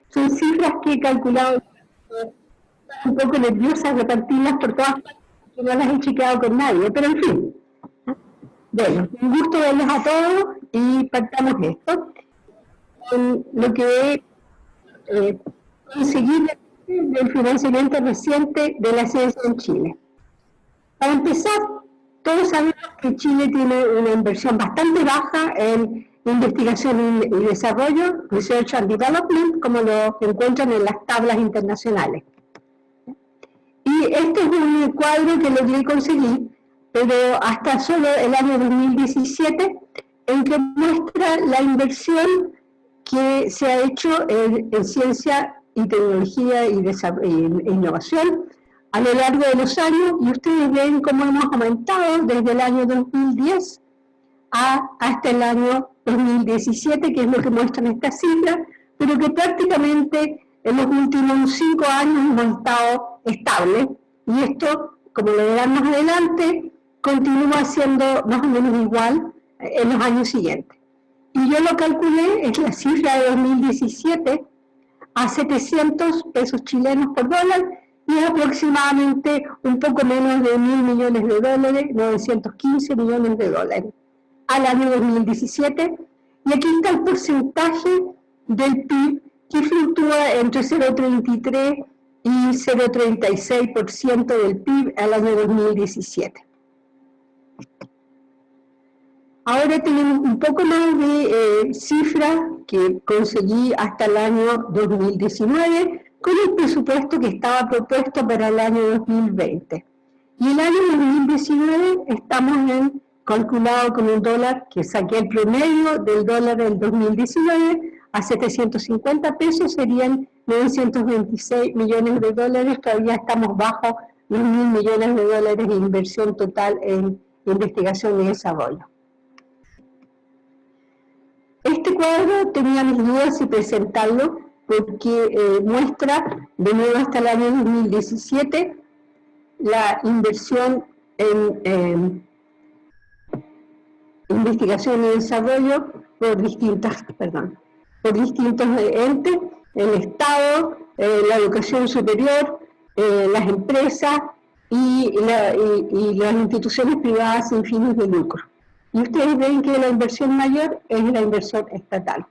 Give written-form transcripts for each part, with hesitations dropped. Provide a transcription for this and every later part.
Son cifras que he calculado, un poco nerviosas repartirlas por todas partes, que no las he chequeado con nadie, pero en fin. Bueno, un gusto verlos a todos y partamos esto. Con lo que conseguir del financiamiento reciente de la ciencia en Chile. Para empezar, todos sabemos que Chile tiene una inversión bastante baja en investigación y desarrollo, Research and Development, como lo encuentran en las tablas internacionales. Y este es un cuadro que logré conseguir, pero hasta solo el año 2017, en que muestra la inversión que se ha hecho en ciencia y tecnología y innovación a lo largo de los años, y ustedes ven cómo hemos aumentado desde el año 2010 hasta el año 2017, que es lo que muestran estas cifras, pero que prácticamente en los últimos 5 años hemos estado estables, y esto, como lo verán más adelante, continúa siendo más o menos igual en los años siguientes. Y yo lo calculé, es la cifra de 2017, a 700 pesos chilenos por dólar, y es aproximadamente un poco menos de 1.000 millones de dólares, 915 millones de dólares, al año 2017, y aquí está el porcentaje del PIB que fluctúa entre 0,33 y 0,36% del PIB al año 2017. Ahora tenemos un poco más de cifras que conseguí hasta el año 2019 con el presupuesto que estaba propuesto para el año 2020. Y el año 2019 estamos calculado con un dólar, que saqué el promedio del dólar del 2019 a 750 pesos, serían 926 millones de dólares, todavía estamos bajo los 1.000 millones de dólares de inversión total en investigación y desarrollo. Este cuadro tenía mis dudas si presentarlo porque muestra de nuevo hasta el año 2017 la inversión en investigación y desarrollo por distintos entes, el Estado, la educación superior, las empresas y las instituciones privadas sin fines de lucro. Y ustedes ven que la inversión mayor es la inversión estatal.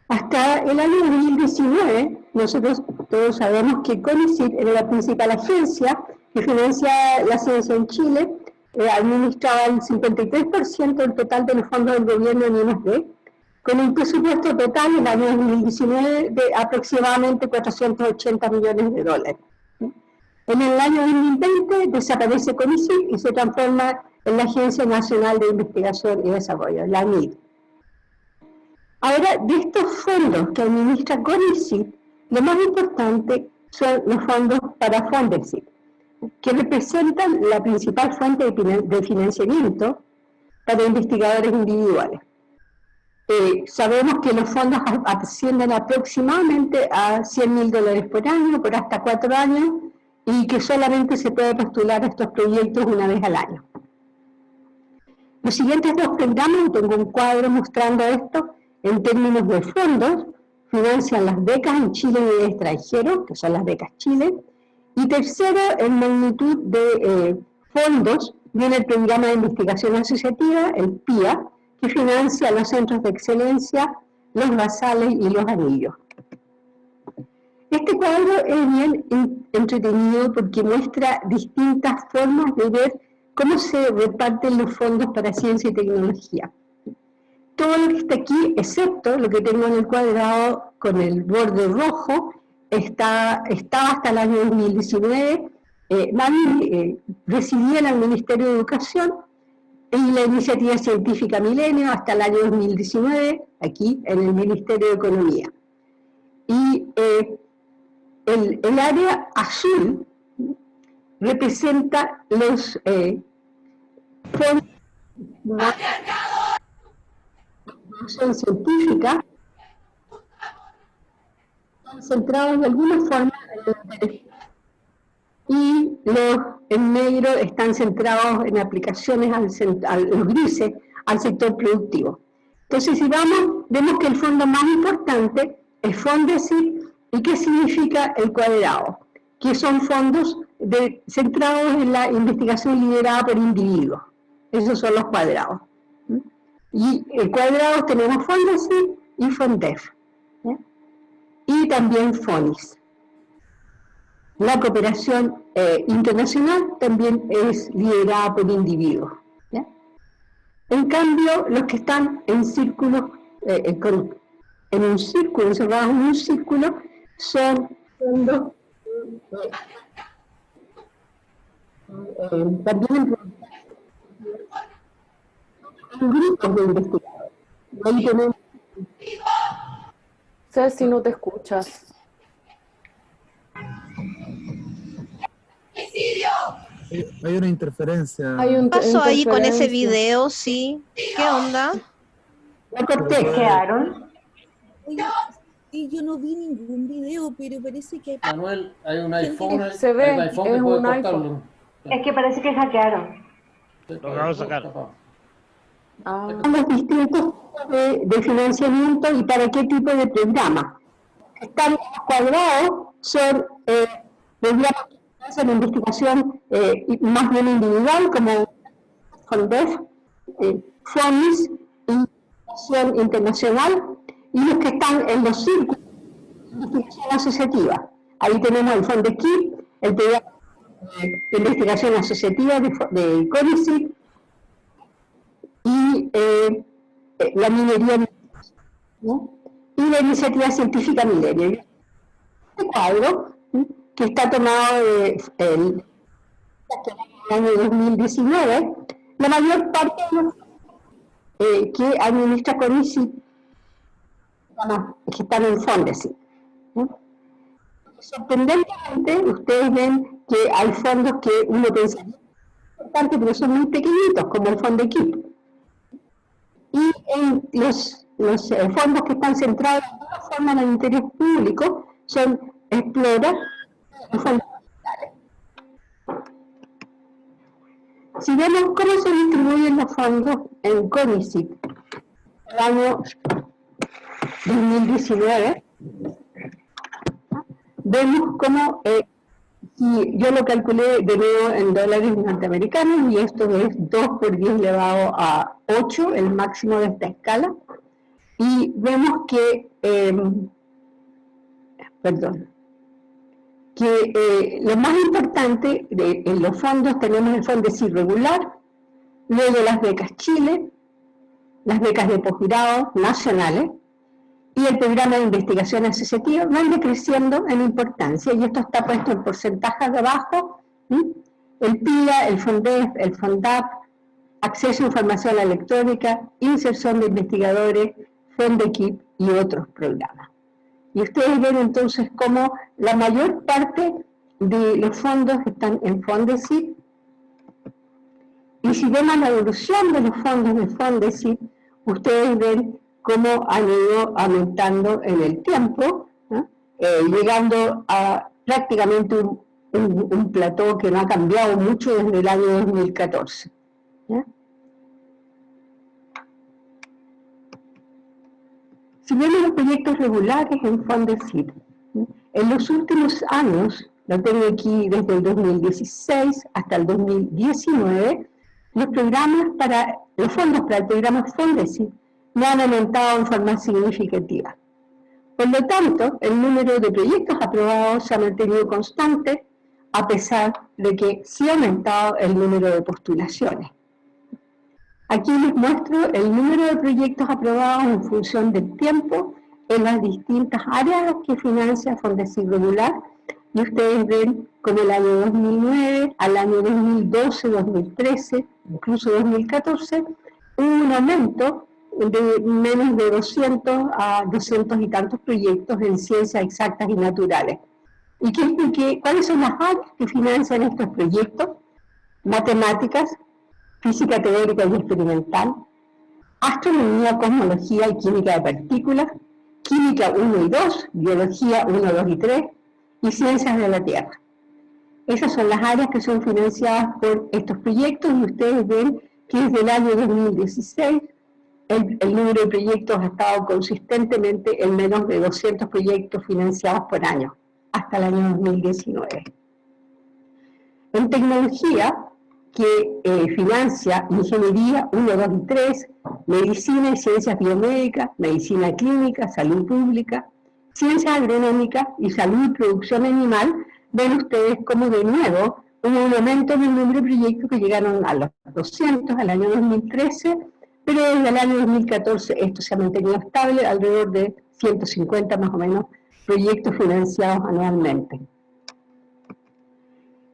Hasta el año 2019, nosotros todos sabemos que CONICYT era la principal agencia que financia la ciencia en Chile, administraba el 53% del total de los fondos del gobierno en I+D, con un presupuesto total en el año 2019 de aproximadamente 480 millones de dólares. En el año 2020 desaparece CONICYT y se transforma en la Agencia Nacional de Investigación y Desarrollo, la ANID. Ahora, de estos fondos que administra CONICYT, lo más importante son los fondos para Fondesit, que representan la principal fuente de financiamiento para investigadores individuales. Sabemos que los fondos ascienden aproximadamente a $100.000 por año, por hasta 4 años, y que solamente se puede postular a estos proyectos una vez al año. Los siguientes dos programas, tengo un cuadro mostrando esto, en términos de fondos, financian las becas en Chile y en el extranjero, que son las becas Chile, y tercero, en magnitud de fondos, viene el programa de investigación asociativa, el PIA, que financia los centros de excelencia, los basales y los anillos. Este cuadro es bien entretenido porque muestra distintas formas de ver cómo se reparten los fondos para ciencia y tecnología. Todo lo que está aquí, excepto lo que tengo en el cuadrado con el borde rojo, estaba hasta el año 2019, residía en el Ministerio de Educación y la iniciativa científica Milenio hasta el año 2019, aquí en el Ministerio de Economía. Y el área azul representa los fondos científica, concentrados de alguna forma y los en negro están centrados en aplicaciones los grises al sector productivo. Entonces, si vemos que el fondo más importante es Fondesit. ¿Y qué significa el cuadrado? Que son fondos centrados en la investigación liderada por individuos. Esos son los cuadrados. Y cuadrados tenemos Fondesit y Fondef. Y también FONIS. La cooperación internacional también es liderada por individuos. ¿Ya? En cambio, los que están en círculos, en un círculo, encerrados en un círculo, son fondos también en grupos de investigadores. Ahí tenemos. Ceci, no te escuchas. Hay una interferencia. ¿Qué pasó ahí con ese video? Sí. ¿Qué onda? La corté. ¿Quedaron? Sí, yo no vi ningún video, pero parece que hay... Manuel, hay un iPhone. Se ve, hay un iPhone es que puede un cortarlo. iPhone. Es que parece que hackearon. Lo sacar. Los distintos tipos de financiamiento y para qué tipo de programa. Están cuadrados, son programas que hacen investigación más bien individual, como FONDEF, FONIS, investigación internacional, y los que están en los círculos de investigación asociativa. Ahí tenemos el FONDEKIP, el programa de investigación asociativa de CONICIT, y la minería, ¿no? Y la iniciativa científica Milenio. Este cuadro, que está tomado del año 2019, la mayor parte de los que administra CONICIT, que están en Fondesit. Sorprendentemente, ustedes ven que hay fondos que uno pensaría importantes, pero son muy pequeñitos, como el FONDEKIP. Y en los fondos que están centrados de alguna forma en el interés público son Explora y fondos digitales. Si vemos cómo se distribuyen los fondos en CONICIT el año 2019, vemos cómo, si yo lo calculé de nuevo en dólares norteamericanos, y esto es 2 por 10 elevado a 8, el máximo de esta escala, y vemos que, lo más importante en los fondos tenemos el Fondesit regular, luego las becas Chile, las becas de posgrado nacionales, y el programa de investigación asociativa van decreciendo en importancia, y esto está puesto en porcentajes de abajo, el PIA, el FONDEF, el FONDAP, acceso a información electrónica, inserción de investigadores, FONDEKIP y otros programas. Y ustedes ven entonces cómo la mayor parte de los fondos están en Fondesit, y si vemos la evolución de los fondos de Fondesit, ustedes ven cómo han ido aumentando en el tiempo, ¿no? Llegando a prácticamente un plató que no ha cambiado mucho desde el año 2014. ¿Ya? Si vemos los proyectos regulares en Fondesit, en los últimos años, lo tengo aquí desde el 2016 hasta el 2019, los fondos para el programa Fondesit no han aumentado en forma significativa. Por lo tanto, el número de proyectos aprobados se ha mantenido constante, a pesar de que sí ha aumentado el número de postulaciones. Aquí les muestro el número de proyectos aprobados en función del tiempo en las distintas áreas que financia Fondesit regular, y ustedes ven como el año 2009 al año 2012, 2013, incluso 2014, hubo un aumento de menos de 200 a 200 y tantos proyectos en ciencias exactas y naturales. ¿Y cuáles son las áreas que financian estos proyectos? Matemáticas, física teórica y experimental, astronomía, cosmología y química de partículas, química 1 y 2, biología 1, 2 y 3, y ciencias de la Tierra. Esas son las áreas que son financiadas por estos proyectos, y ustedes ven que desde el año 2016 el número de proyectos ha estado consistentemente en menos de 200 proyectos financiados por año, hasta el año 2019. En tecnología, que financia ingeniería 1, 2 y 3, medicina y ciencias biomédicas, medicina clínica, salud pública, ciencias agronómicas y salud y producción animal, ven ustedes como de nuevo hubo un aumento en el número de proyectos que llegaron a los 200 al año 2013, pero desde el año 2014 esto se ha mantenido estable, alrededor de 150 más o menos proyectos financiados anualmente.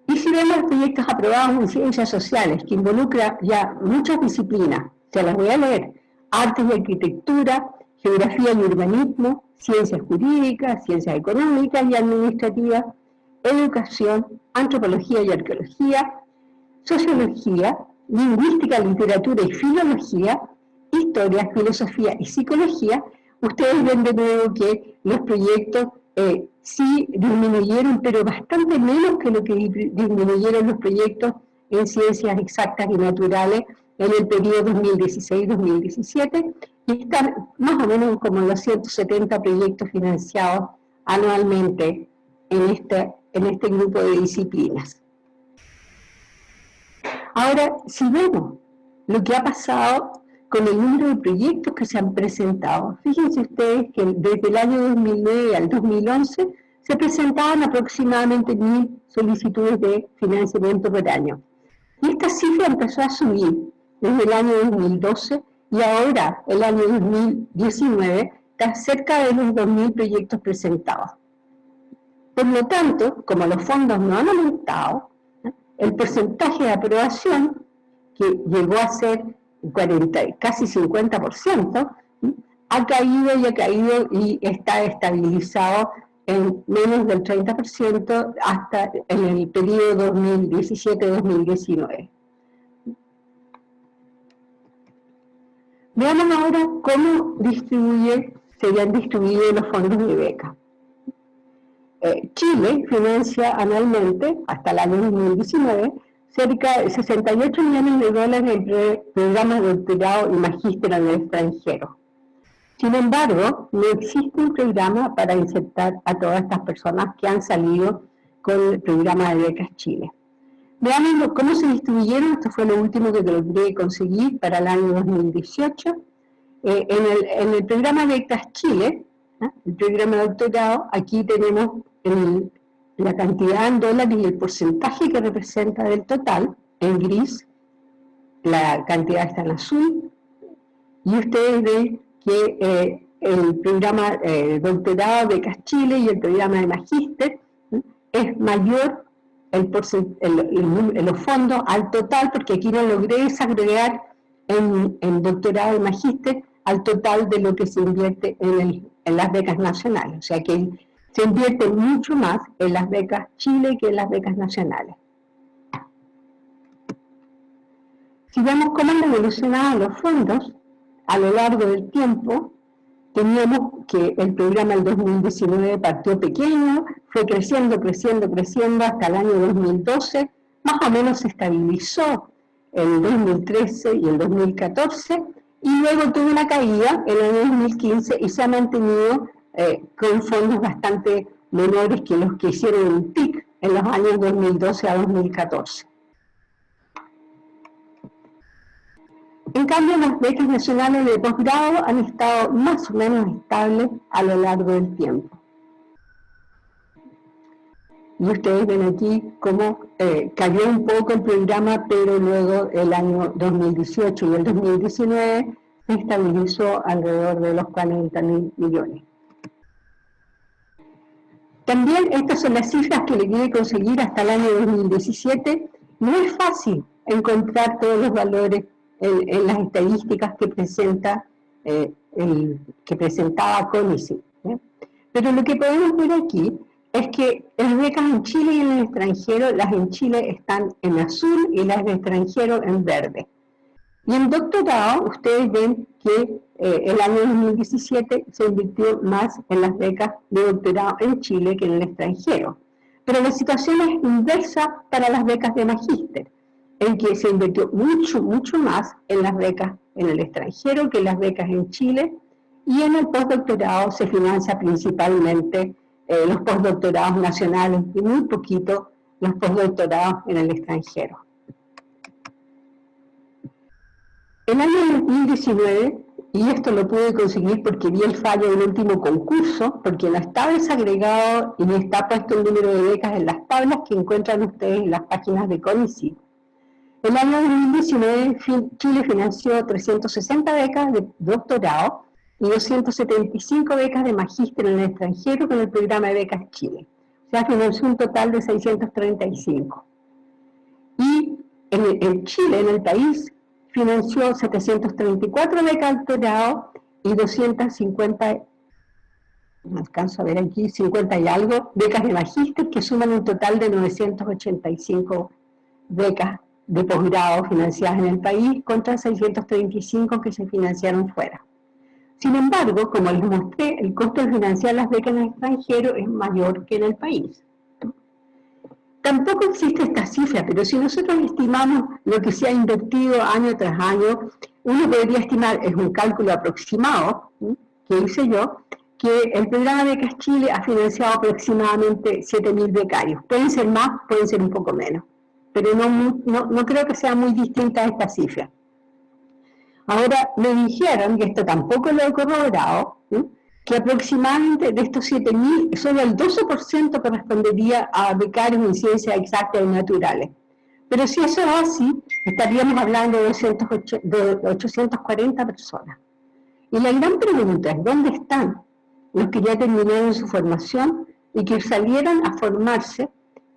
Y si vemos los proyectos aprobados en ciencias sociales, que involucra ya muchas disciplinas, se las voy a leer: artes y arquitectura, geografía y urbanismo, ciencias jurídicas, ciencias económicas y administrativas, educación, antropología y arqueología, sociología, lingüística, literatura y filología, historia, filosofía y psicología, ustedes ven de nuevo que los proyectos sí disminuyeron, pero bastante menos que lo que disminuyeron los proyectos en ciencias exactas y naturales en el periodo 2016-2017, y están más o menos como los 170 proyectos financiados anualmente en este grupo de disciplinas. Ahora, si vemos lo que ha pasado con el número de proyectos que se han presentado, fíjense ustedes que desde el año 2009 al 2011 se presentaban aproximadamente 1000 solicitudes de financiamiento por año. Y esta cifra empezó a subir desde el año 2012 y ahora, el año 2019, está cerca de los 2000 proyectos presentados. Por lo tanto, como los fondos no han aumentado, el porcentaje de aprobación, que llegó a ser casi 50%, ha caído y está estabilizado en menos del 30% hasta en el periodo 2017-2019. Veamos ahora cómo se habían distribuido los fondos de beca. Chile financia anualmente, hasta el año 2019, cerca de 68 millones de dólares en programas de doctorado y magíster en el extranjero. Sin embargo, no existe un programa para insertar a todas estas personas que han salido con el programa de becas Chile. Veamos cómo se distribuyeron. Esto fue lo último que logré conseguir para el año 2018. En el programa de becas Chile, el programa de doctorado, aquí tenemos la cantidad en dólares y el porcentaje que representa del total, en gris, la cantidad está en azul, y ustedes ven que el programa de doctorado de becas Chile y el programa de magíster es mayor los fondos al total, porque aquí no logré desagregar en doctorado y magíster al total de lo que se invierte en las becas nacionales. O sea que se invierte mucho más en las becas Chile que en las becas nacionales. Si vemos cómo han evolucionado los fondos a lo largo del tiempo, teníamos que el programa del 2019 partió pequeño, fue creciendo hasta el año 2012, más o menos se estabilizó en el 2013 y el 2014, y luego tuvo una caída en el año 2015 y se ha mantenido con fondos bastante menores que los que hicieron un pic en los años 2012 a 2014. En cambio, las becas nacionales de posgrado han estado más o menos estables a lo largo del tiempo. Y ustedes ven aquí cómo cayó un poco el programa, pero luego el año 2018 y el 2019 se estabilizó alrededor de los 40.000 millones. También estas son las cifras que le quiere conseguir hasta el año 2017. No es fácil encontrar todos los valores en las estadísticas que presentaba CONICET. Pero lo que podemos ver aquí es que las becas en Chile y en el extranjero, las en Chile están en azul y las de extranjero en verde. Y en doctorado, ustedes ven que el año 2017 se invirtió más en las becas de doctorado en Chile que en el extranjero. Pero la situación es inversa para las becas de magíster, en que se invirtió mucho más en las becas en el extranjero que las becas en Chile, y en el postdoctorado se financia principalmente los postdoctorados nacionales y muy poquito los postdoctorados en el extranjero. El año 2019, y esto lo pude conseguir porque vi el fallo del último concurso, porque no está desagregado y está puesto el número de becas en las tablas que encuentran ustedes en las páginas de CONICYT. El año 2019 Chile financió 360 becas de doctorado y 275 becas de magíster en el extranjero con el programa de becas Chile. O sea, financió un total de 635. Y en Chile, en el país, financió 734 becas de doctorado y 250, no alcanzo a ver aquí, 50 y algo, becas de magíster, que suman un total de 985 becas de posgrado financiadas en el país contra 635 que se financiaron fuera. Sin embargo, como les mostré, el costo de financiar las becas en el extranjero es mayor que en el país. Tampoco existe esta cifra, pero si nosotros estimamos lo que se ha invertido año tras año, uno podría estimar, es un cálculo aproximado, que hice yo, que el programa de Becas Chile ha financiado aproximadamente 7.000 becarios. Pueden ser más, pueden ser un poco menos, pero no creo que sea muy distinta a esta cifra. Ahora, me dijeron, y esto tampoco lo he corroborado, que aproximadamente de estos 7.000, solo el 12% correspondería a becarios en ciencias exactas y naturales. Pero si eso es así, estaríamos hablando de 840 personas. Y la gran pregunta es, ¿dónde están los que ya terminaron su formación y que salieron a formarse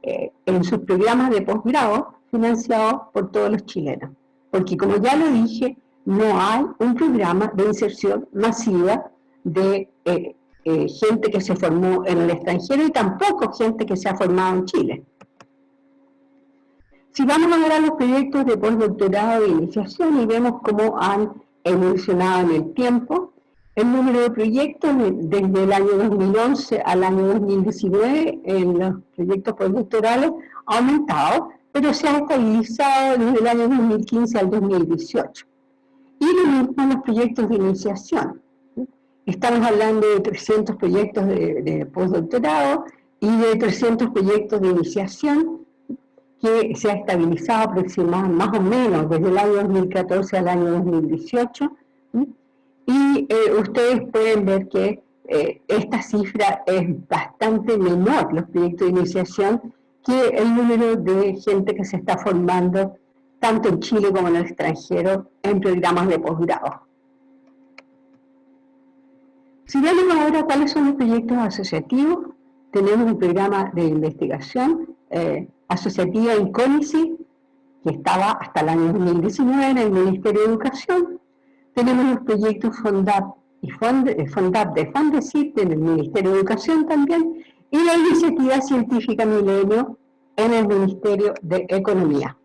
en sus programas de posgrado financiados por todos los chilenos? Porque como ya lo dije, no hay un programa de inserción masiva de gente que se formó en el extranjero y tampoco gente que se ha formado en Chile. Si vamos a ver a los proyectos de postdoctorado de iniciación y vemos cómo han evolucionado en el tiempo, el número de proyectos desde el año 2011 al año 2019 en los proyectos postdoctorales ha aumentado, pero se ha estabilizado desde el año 2015 al 2018. Y lo mismo en los proyectos de iniciación. Estamos hablando de 300 proyectos de postdoctorado y de 300 proyectos de iniciación que se ha estabilizado aproximadamente más o menos desde el año 2014 al año 2018. Y ustedes pueden ver que esta cifra es bastante menor, los proyectos de iniciación, que el número de gente que se está formando tanto en Chile como en el extranjero en programas de posgrado. Si vemos ahora cuáles son los proyectos asociativos, tenemos un programa de investigación asociativa en CONICYT, que estaba hasta el año 2019 en el Ministerio de Educación. Tenemos los proyectos FONDAP y FONDAP de FONDECYT en el Ministerio de Educación también, y la iniciativa científica Milenio en el Ministerio de Economía.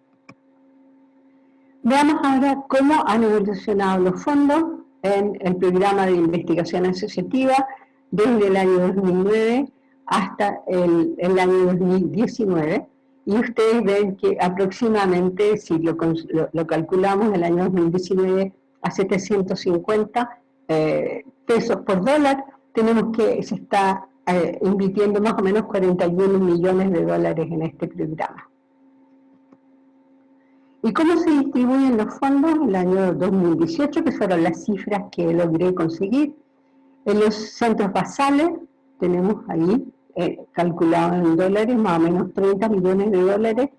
Veamos ahora cómo han evolucionado los fondos en el programa de investigación asociativa desde el año 2009 hasta el año 2019. Y ustedes ven que aproximadamente, si lo calculamos, el año 2019 a 750 pesos por dólar, tenemos que se está invirtiendo más o menos 41 millones de dólares en este programa. ¿Y cómo se distribuyen los fondos en el año 2018? Que fueron las cifras que logré conseguir. En los centros basales tenemos ahí, calculado en dólares, más o menos 30 millones de dólares.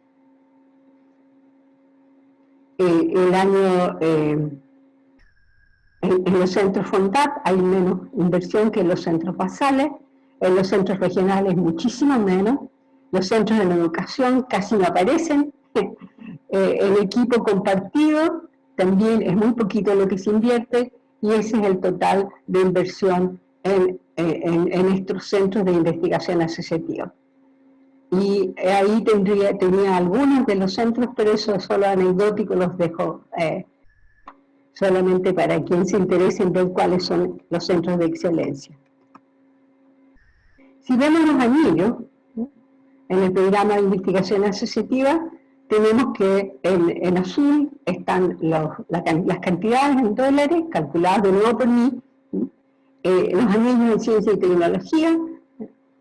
En los centros FONDAP hay menos inversión que en los centros basales. En los centros regionales muchísimo menos. Los centros de la educación casi no aparecen. El equipo compartido también es muy poquito lo que se invierte, y ese es el total de inversión en estos centros de investigación asociativa. Y ahí tenía algunos de los centros, pero eso es solo anecdótico, los dejo solamente para quien se interese en ver cuáles son los centros de excelencia. Si vemos los anillos, en el programa de investigación asociativa, tenemos que en azul están las cantidades en dólares, calculadas de nuevo por mí, los anillos en ciencia y tecnología,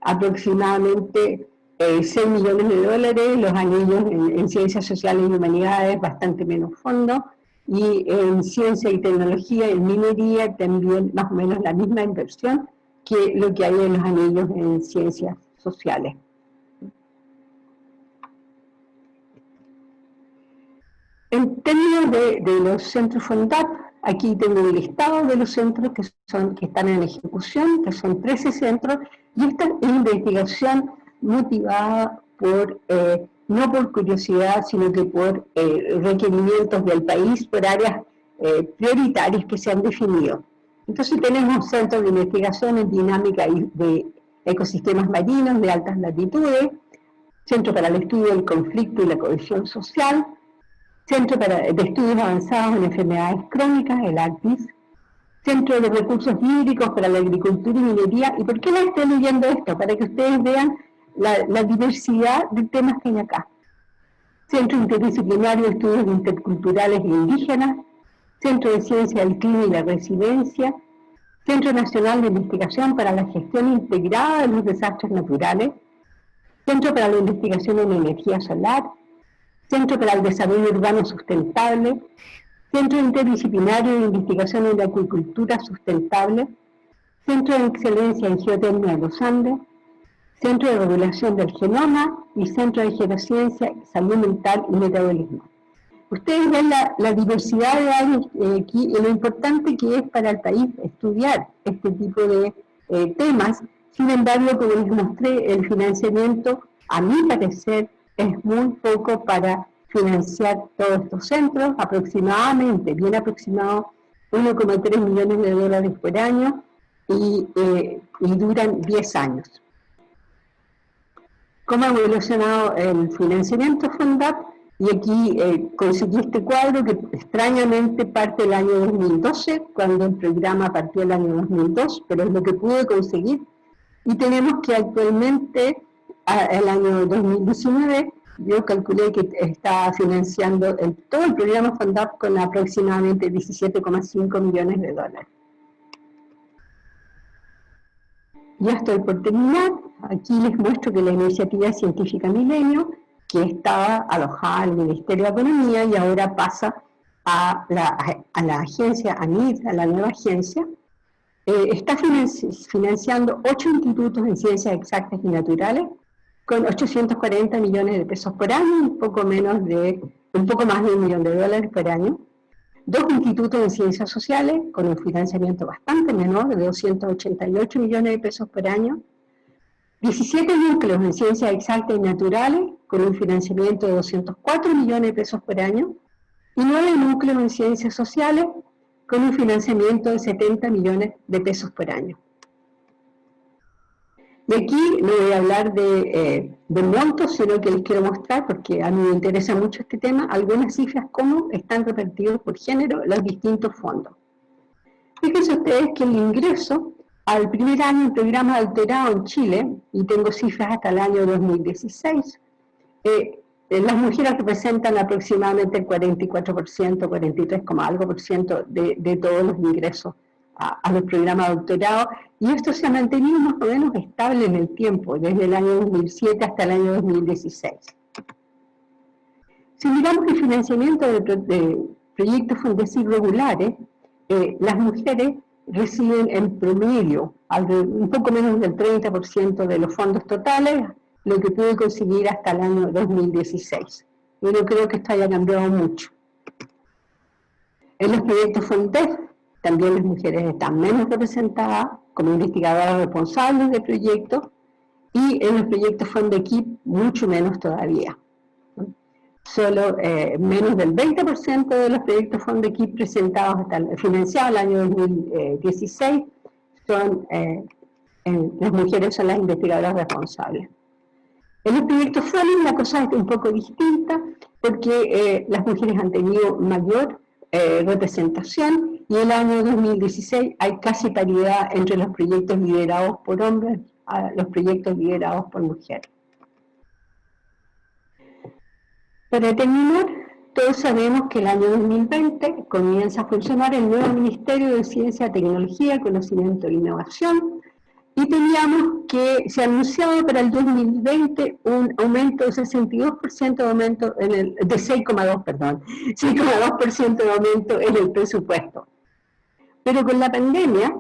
aproximadamente 6 millones de dólares, los anillos en ciencias sociales y humanidades, bastante menos fondos, y en ciencia y tecnología y minería también más o menos la misma inversión que lo que hay en los anillos en ciencias sociales. En términos de los centros FONDAP, aquí tengo un listado de los centros que están en ejecución, que son 13 centros, y esta es investigación motivada no por curiosidad, sino que por requerimientos del país, por áreas prioritarias que se han definido. Entonces tenemos centros de investigación en dinámica de ecosistemas marinos de altas latitudes, Centro para el Estudio del Conflicto y la Cohesión Social, Centro de Estudios Avanzados en Enfermedades Crónicas, el ACTIS, Centro de Recursos Hídricos para la Agricultura y Minería. ¿Y por qué les estoy leyendo esto? Para que ustedes vean la diversidad de temas que hay acá. Centro Interdisciplinario de Estudios Interculturales e Indígenas, Centro de Ciencia del Clima y la Resiliencia, Centro Nacional de Investigación para la Gestión Integrada de los Desastres Naturales, Centro para la Investigación en Energía Solar, Centro para el Desarrollo Urbano Sustentable, Centro Interdisciplinario de Investigación en la Acuicultura Sustentable, Centro de Excelencia en Geotermia de los Andes, Centro de Regulación del Genoma y Centro de Geociencia, Salud Mental y Metabolismo. Ustedes ven la diversidad de áreas aquí y lo importante que es para el país estudiar este tipo de temas. Sin embargo, como les mostré, el financiamiento, a mi parecer, es muy poco para financiar todos estos centros, aproximadamente, bien aproximado, 1,3 millones de dólares por año y duran 10 años. ¿Cómo ha evolucionado el financiamiento FONDAP? Y aquí conseguí este cuadro que extrañamente parte del año 2012, cuando el programa partió el año 2002, pero es lo que pude conseguir. Y tenemos que actualmente, el año 2019, yo calculé que está financiando todo el programa FONDAP con aproximadamente 17,5 millones de dólares. Ya estoy por terminar. Aquí les muestro que la iniciativa científica Milenio, que estaba alojada en el Ministerio de Economía y ahora pasa a la agencia ANID, a la nueva agencia, está financiando 8 institutos en ciencias exactas y naturales con 840 millones de pesos por año, un poco más de $1 millón por año. 2 institutos en ciencias sociales con un financiamiento bastante menor, de 288 millones de pesos por año. 17 núcleos en ciencias exactas y naturales con un financiamiento de 204 millones de pesos por año. Y 9 núcleos en ciencias sociales con un financiamiento de 70 millones de pesos por año. Y aquí no voy a hablar de montos, sino que les quiero mostrar, porque a mí me interesa mucho este tema, algunas cifras, cómo están repartidos por género los distintos fondos. Fíjense ustedes que el ingreso al primer año del programa de doctorado en Chile, y tengo cifras hasta el año 2016, las mujeres representan aproximadamente el 44%, 43, algo por ciento de todos los ingresos a los programas de doctorado, y esto se ha mantenido más o menos estable en el tiempo, desde el año 2007 hasta el año 2016. Si miramos el financiamiento de proyectos FONDECIR regulares, las mujeres reciben en promedio un poco menos del 30% de los fondos totales, lo que pude conseguir hasta el año 2016. Yo no creo que esto haya cambiado mucho. En los proyectos FONDEF, también las mujeres están menos representadas como investigadoras responsables de proyectos, y en los proyectos FONDEQUIP mucho menos todavía. Solo menos del 20% de los proyectos FONDEQUIP presentados financiados el año 2016 las mujeres son las investigadoras responsables. En los proyectos FONDEQ la cosa es un poco distinta, porque las mujeres han tenido mayor representación, y en el año 2016 hay casi paridad entre los proyectos liderados por hombres a los proyectos liderados por mujeres. Para terminar, todos sabemos que el año 2020 comienza a funcionar el nuevo Ministerio de Ciencia, Tecnología, Conocimiento e Innovación, y teníamos que se anunciaba para el 2020 un aumento de 62% de aumento en el, de 6,2, perdón, 6,2% de aumento en el presupuesto. Pero con la pandemia,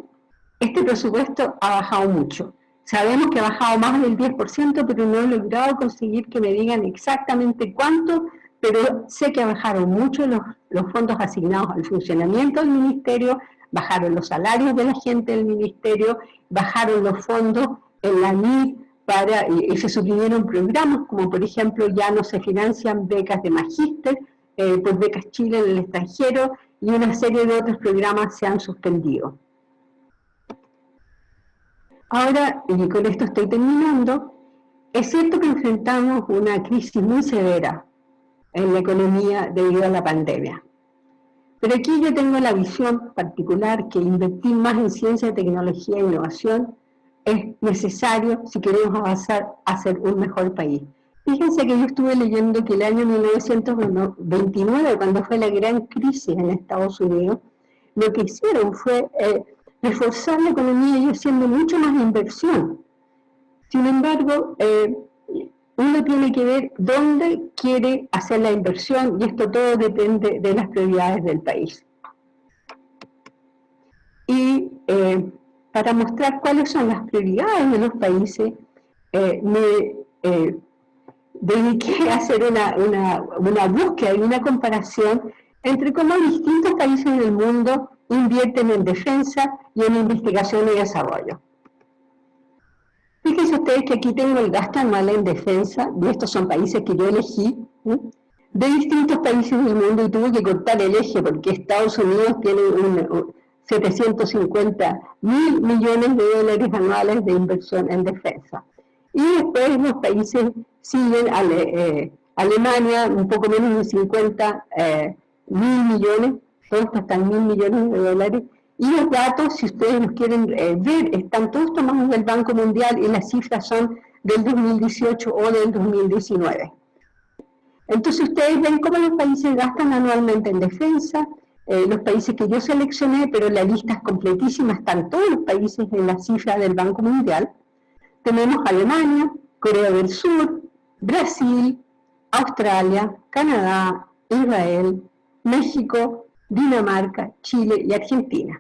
este presupuesto ha bajado mucho. Sabemos que ha bajado más del 10%, pero no he logrado conseguir que me digan exactamente cuánto, pero sé que bajaron mucho los fondos asignados al funcionamiento del ministerio, bajaron los salarios de la gente del ministerio, bajaron los fondos en la NIF y se suprimieron programas, como por ejemplo ya no se financian becas de magíster, por Becas Chile en el extranjero, y una serie de otros programas se han suspendido. Ahora, y con esto estoy terminando, es cierto que enfrentamos una crisis muy severa en la economía debido a la pandemia. Pero aquí yo tengo la visión particular que invertir más en ciencia, tecnología e innovación es necesario si queremos avanzar a ser un mejor país. Fíjense que yo estuve leyendo que el año 1929, cuando fue la gran crisis en Estados Unidos, lo que hicieron fue reforzar la economía y haciendo mucho más inversión. Sin embargo, uno tiene que ver dónde quiere hacer la inversión, y esto todo depende de las prioridades del país. Y para mostrar cuáles son las prioridades de los países, me dediqué a hacer una búsqueda y una comparación entre cómo distintos países del mundo invierten en defensa y en investigación y desarrollo. Fíjense ustedes que aquí tengo el gasto anual en defensa, y estos son países que yo elegí, de distintos países del mundo, y tuve que cortar el eje porque Estados Unidos tiene 750.000 millones de dólares anuales de inversión en defensa. Y después los países siguen, Alemania, un poco menos de 50.000 millones, todos estos están 1.000 millones de dólares, y los datos, si ustedes los quieren ver, están todos tomados del Banco Mundial y las cifras son del 2018 o del 2019. Entonces ustedes ven cómo los países gastan anualmente en defensa, los países que yo seleccioné, pero la lista es completísima, están todos los países en la cifra del Banco Mundial. Tenemos Alemania, Corea del Sur, Brasil, Australia, Canadá, Israel, México, Dinamarca, Chile y Argentina.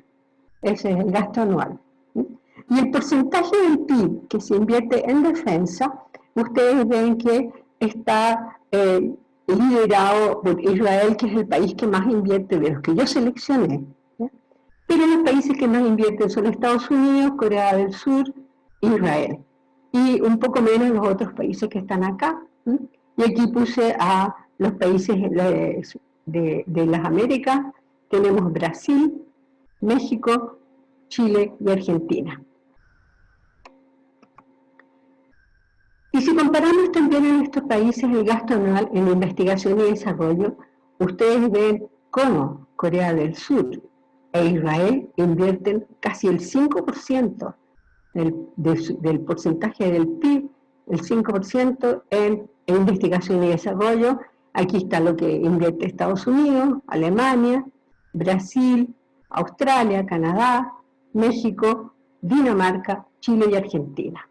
Ese es el gasto anual. Y el porcentaje del PIB que se invierte en defensa, ustedes ven que está liderado por Israel, que es el país que más invierte de los que yo seleccioné. Pero los países que más invierten son Estados Unidos, Corea del Sur, Israel. Y un poco menos los otros países que están acá. Y aquí puse a los países de las Américas. Tenemos Brasil, México, Chile y Argentina. Y si comparamos también en estos países el gasto anual en investigación y desarrollo, ustedes ven cómo Corea del Sur e Israel invierten casi el 5% del porcentaje del PIB, el 5% en investigación y desarrollo. Aquí está lo que invierte Estados Unidos, Alemania, Brasil, Australia, Canadá, México, Dinamarca, Chile y Argentina.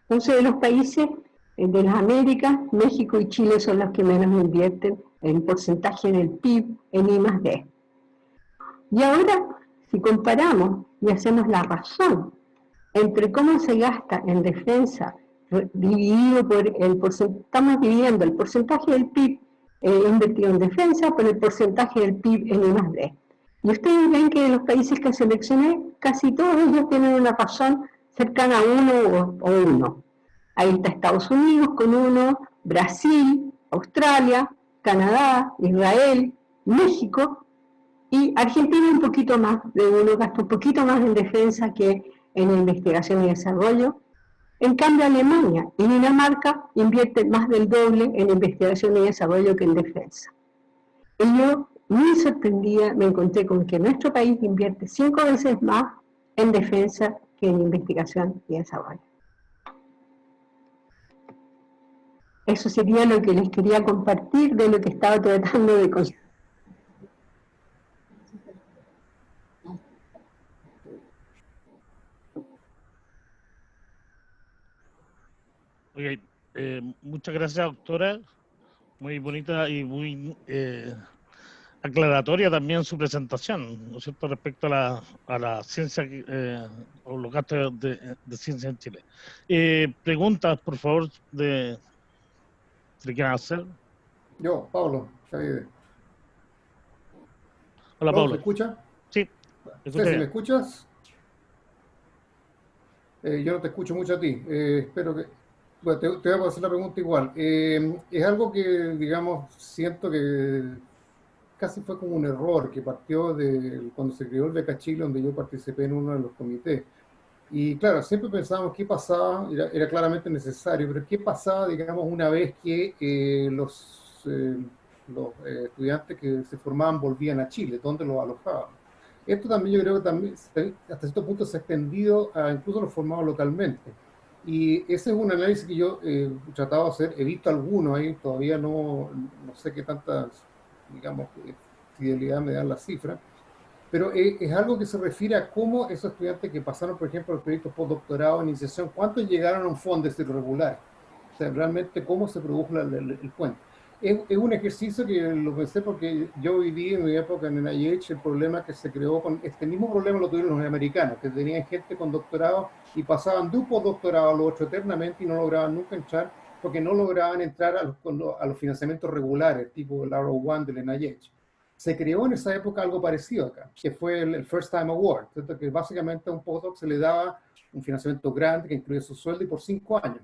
Entonces, de los países de las Américas, México y Chile son los que menos invierten en porcentaje del PIB en I+D. Y ahora, si comparamos y hacemos la razón entre cómo se gasta en defensa dividido por el porcentaje, estamos dividiendo el porcentaje del PIB invertido en defensa por el porcentaje del PIB en I+D. Y ustedes ven que de los países que seleccioné, casi todos ellos tienen una razón cercana a 1 o 1. Ahí está Estados Unidos con 1, Brasil, Australia, Canadá, Israel, México, y Argentina un poquito más de 1, gasta un poquito más en defensa que en investigación y desarrollo. En cambio, Alemania y Dinamarca invierten más del doble en investigación y desarrollo que en defensa. Y yo, muy sorprendida, me encontré con que nuestro país invierte 5 veces más en defensa que en investigación y desarrollo. Eso sería lo que les quería compartir de lo que estaba tratando de conseguir. Ok, muchas gracias, doctora. Muy bonita y muy aclaratoria también su presentación, ¿no es cierto?, respecto a la ciencia o los gastos de ciencia en Chile. Preguntas, por favor, si le quieran hacer. Yo, Pablo, Hola, Pablo, ¿se Pablo. escucha? Sí, Ceci, ¿me bien. escuchas? Yo no te escucho mucho a ti. Espero que... Bueno, te voy a hacer la pregunta igual. Es algo que, digamos, siento que casi fue como un error que partió de cuando se creó el Beca Chile, donde yo participé en uno de los comités. Y claro, siempre pensábamos qué pasaba, era claramente necesario, pero qué pasaba, digamos, una vez que los estudiantes que se formaban volvían a Chile, ¿dónde los alojaban? Esto también yo creo que también hasta cierto punto se ha extendido a incluso los formados localmente. Y ese es un análisis que yo he tratado de hacer, he visto algunos ahí, todavía no sé qué tantas, digamos, fidelidad me dan las cifras, pero es algo que se refiere a cómo esos estudiantes que pasaron, por ejemplo, los proyectos postdoctorado, iniciación, ¿cuántos llegaron a un fondo irregular? O sea, realmente cómo se produjo el puente. Es un ejercicio que lo pensé porque yo viví en mi época en NIH el problema que se creó con este mismo problema lo tuvieron los americanos, que tenían gente con doctorado y pasaban de un postdoctorado a lo otro eternamente y no lograban nunca entrar porque no lograban entrar a los financiamientos regulares, tipo el R01 del NIH. Se creó en esa época algo parecido acá, que fue el First Time Award, ¿cierto? Que básicamente a un postdoc se le daba un financiamiento grande que incluía su sueldo y por 5 años,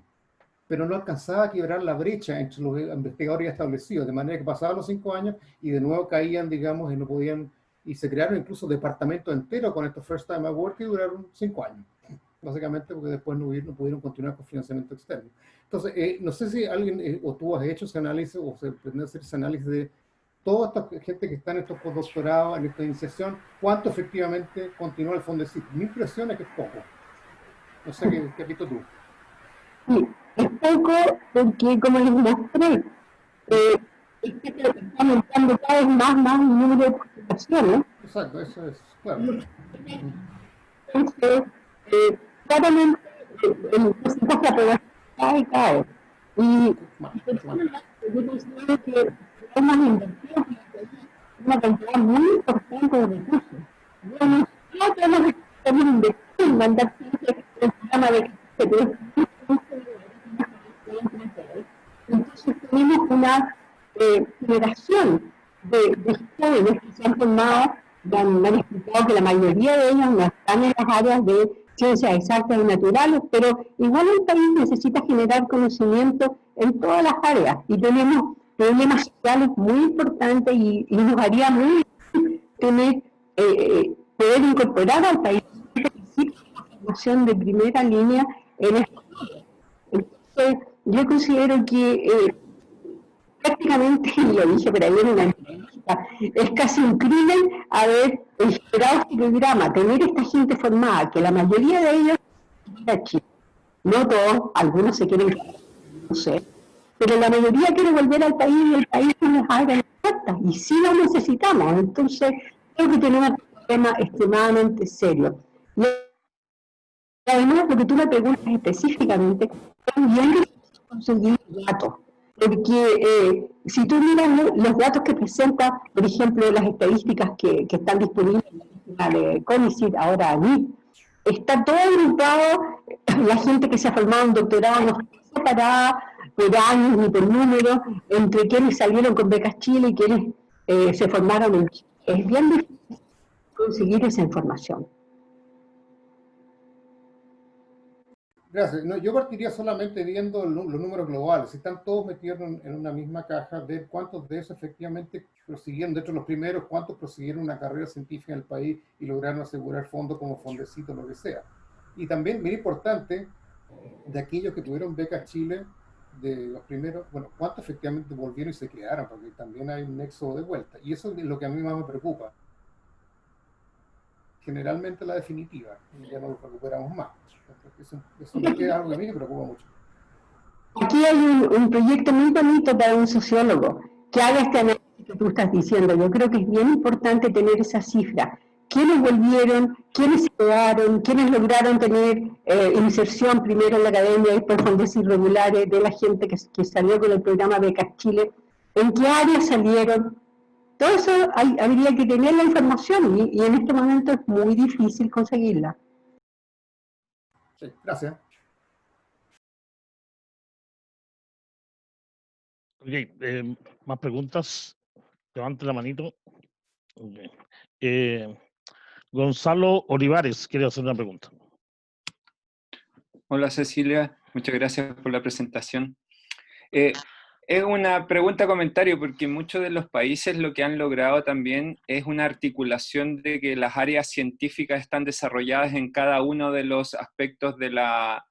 pero no alcanzaba a quebrar la brecha entre los investigadores ya establecidos, de manera que pasaban los 5 años y de nuevo caían, digamos, y no podían, y se crearon incluso departamentos enteros con estos First Time Award que duraron 5 años, básicamente porque después no pudieron continuar con financiamiento externo. Entonces, no sé si alguien o tú has hecho ese análisis o se pretende hacer ese análisis de toda esta gente que está en estos postdoctorados, en esta iniciación, ¿cuánto efectivamente continúa el Fondesit? Mi impresión es que es poco. No sé qué has visto tú. Sí, es poco porque, como les mostré, es que está aumentando cada vez más el número de postulaciones. Exacto, eso es, claro. Entonces, claramente el porcentaje de aprobación cae. Y yo considero que hay más inversión, una cantidad muy importante de recursos. Bueno, ya tenemos invertido en mandar gente en el programa de que entonces tenemos una generación de jóvenes que se han formado, me han explicado que la mayoría de ellos no están en las áreas de ciencias exactas y naturales, pero igual el país necesita generar conocimiento en todas las áreas y tenemos problemas sociales muy importantes y nos haría muy bien tener, poder incorporar al país formación de primera línea en esto. Entonces, yo considero que prácticamente, y lo dije por ahí en una entrevista, es casi un crimen haber generado este programa, tener esta gente formada, que la mayoría de ellos es Chile. No todos, algunos se quieren, no sé, pero la mayoría quiere volver al país y el país no les abre las puertas, y sí lo necesitamos. Entonces, creo que tenemos un problema extremadamente serio. Y además, lo que tú me preguntas específicamente, también conseguir datos. Porque si tú miras los datos que presenta, por ejemplo, las estadísticas que están disponibles en la página de CONICYT, ahora ANIT, está todo agrupado, la gente que se ha formado en doctorado no está separada por años ni por números, entre quienes salieron con becas Chile y quienes se formaron en Chile. Es bien difícil conseguir esa información. Gracias. No, yo partiría solamente viendo los números globales. Si están todos metidos en una misma caja, ver cuántos de esos efectivamente prosiguieron, dentro de los primeros, cuántos prosiguieron una carrera científica en el país y lograron asegurar fondos como Fondecito, lo que sea. Y también, muy importante, de aquellos que tuvieron becas Chile, de los primeros, bueno, cuántos efectivamente volvieron y se quedaron, porque también hay un éxodo de vuelta. Y eso es lo que a mí más me preocupa. Generalmente la definitiva, ya no lo recuperamos más. Eso es algo que a mí me preocupa mucho. Aquí aquí hay un proyecto muy bonito para un sociólogo que haga este análisis que tú estás diciendo. Yo creo que es bien importante tener esa cifra. ¿Quiénes volvieron? ¿Quiénes se quedaron? ¿Quiénes lograron tener inserción primero en la academia y después fondos irregulares de la gente que salió con el programa Becas Chile? ¿En qué áreas salieron? Todo eso habría que tener la información y en este momento es muy difícil conseguirla. Sí, gracias. Ok, más preguntas. Levante la manito. Okay. Gonzalo Olivares quiere hacer una pregunta. Hola Cecilia, muchas gracias por la presentación. Es una pregunta-comentario porque muchos de los países lo que han logrado también es una articulación de que las áreas científicas están desarrolladas en cada uno de los aspectos de la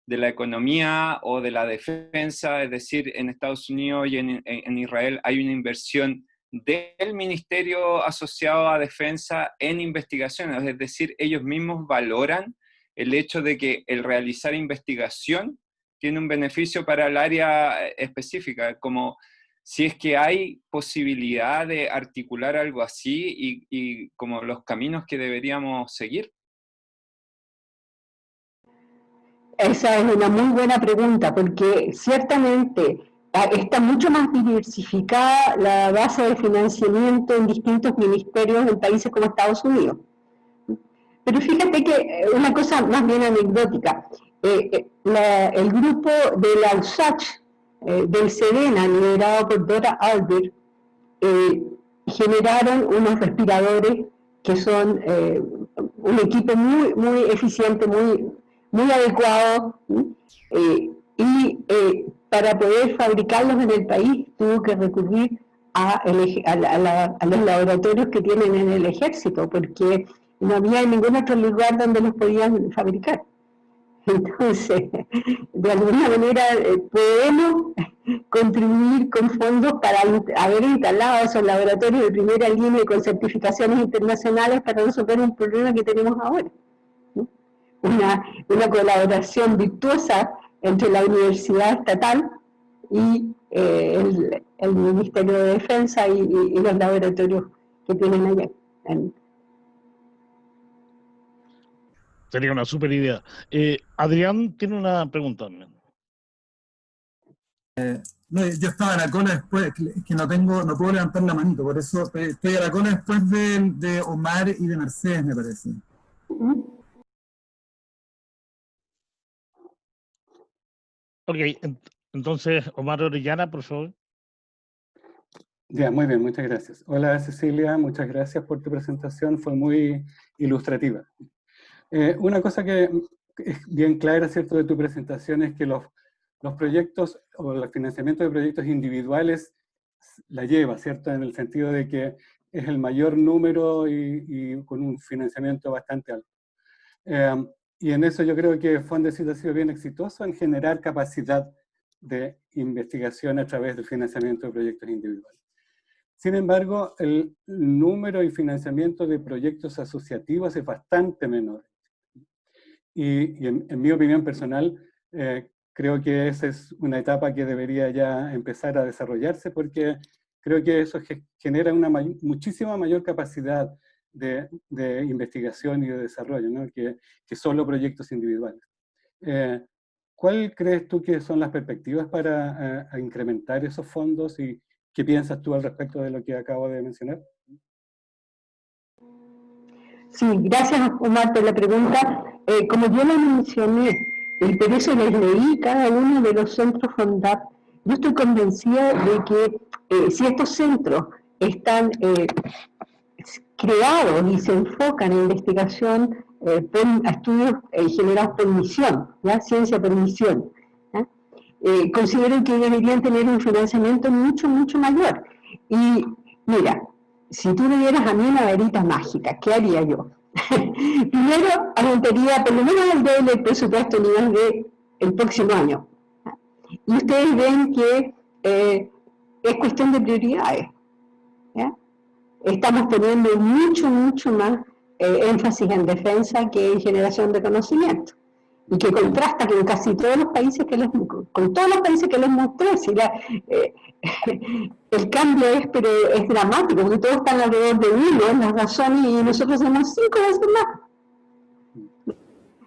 economía o de la defensa, es decir, en Estados Unidos y en Israel hay una inversión del ministerio asociado a defensa en investigaciones, es decir, ellos mismos valoran el hecho de que el realizar investigación tiene un beneficio para el área específica, como si es que hay posibilidad de articular algo así y como los caminos que deberíamos seguir. Esa es una muy buena pregunta, porque ciertamente está mucho más diversificada la base de financiamiento en distintos ministerios en países como Estados Unidos. Pero fíjate que una cosa más bien anecdótica, el grupo de la USACH, del SEDENA, liderado por Dora Albert, generaron unos respiradores que son un equipo muy eficiente, muy adecuado, y para poder fabricarlos en el país tuvo que recurrir a los laboratorios que tienen en el ejército, porque no había ningún otro lugar donde los podían fabricar. Entonces, de alguna manera podemos contribuir con fondos para haber instalado esos laboratorios de primera línea y con certificaciones internacionales para resolver un problema que tenemos ahora. Una colaboración virtuosa entre la Universidad Estatal y el Ministerio de Defensa y los laboratorios que tienen allá. Sería una súper idea. Adrián tiene una pregunta también. No, yo estaba a la cola después, que no puedo levantar la manito, por eso estoy a la cola después de Omar y de Mercedes, me parece. Ok, entonces Omar Orellana, por favor. Ya, muy bien, muchas gracias. Hola Cecilia, muchas gracias por tu presentación, fue muy ilustrativa. Una cosa que es bien clara, ¿cierto?, de tu presentación es que los proyectos o el financiamiento de proyectos individuales la lleva, ¿cierto?, en el sentido de que es el mayor número y con un financiamiento bastante alto. Y en eso yo creo que Fondesit ha sido bien exitoso en generar capacidad de investigación a través del financiamiento de proyectos individuales. Sin embargo, el número y financiamiento de proyectos asociativos es bastante menor. Y en mi opinión personal, creo que esa es una etapa que debería ya empezar a desarrollarse, porque creo que eso genera una muchísima mayor capacidad de investigación y de desarrollo, ¿no?, que solo proyectos individuales. ¿Cuál crees tú que son las perspectivas para incrementar esos fondos y qué piensas tú al respecto de lo que acabo de mencionar? Sí, gracias Omar por la pregunta. Como yo lo mencioné, y por eso les leí cada uno de los centros FONDAP, yo estoy convencida de que si estos centros están creados y se enfocan en investigación por estudios generados por misión, ¿ya? Ciencia por misión, ¿ya? Considero que deberían tener un financiamiento mucho mayor. Y mira, si tú me dieras a mí una varita mágica, ¿qué haría yo? Primero, aumentaría por lo menos el doble del presupuesto a nivel del próximo año. Y ustedes ven que es cuestión de prioridades, ¿ya? Estamos poniendo mucho más énfasis en defensa que en generación de conocimiento. y que contrasta con casi todos los países que con todos los países que les mostré. Si el cambio es dramático, porque todos están alrededor de 1 en las razones y nosotros somos 5 veces más.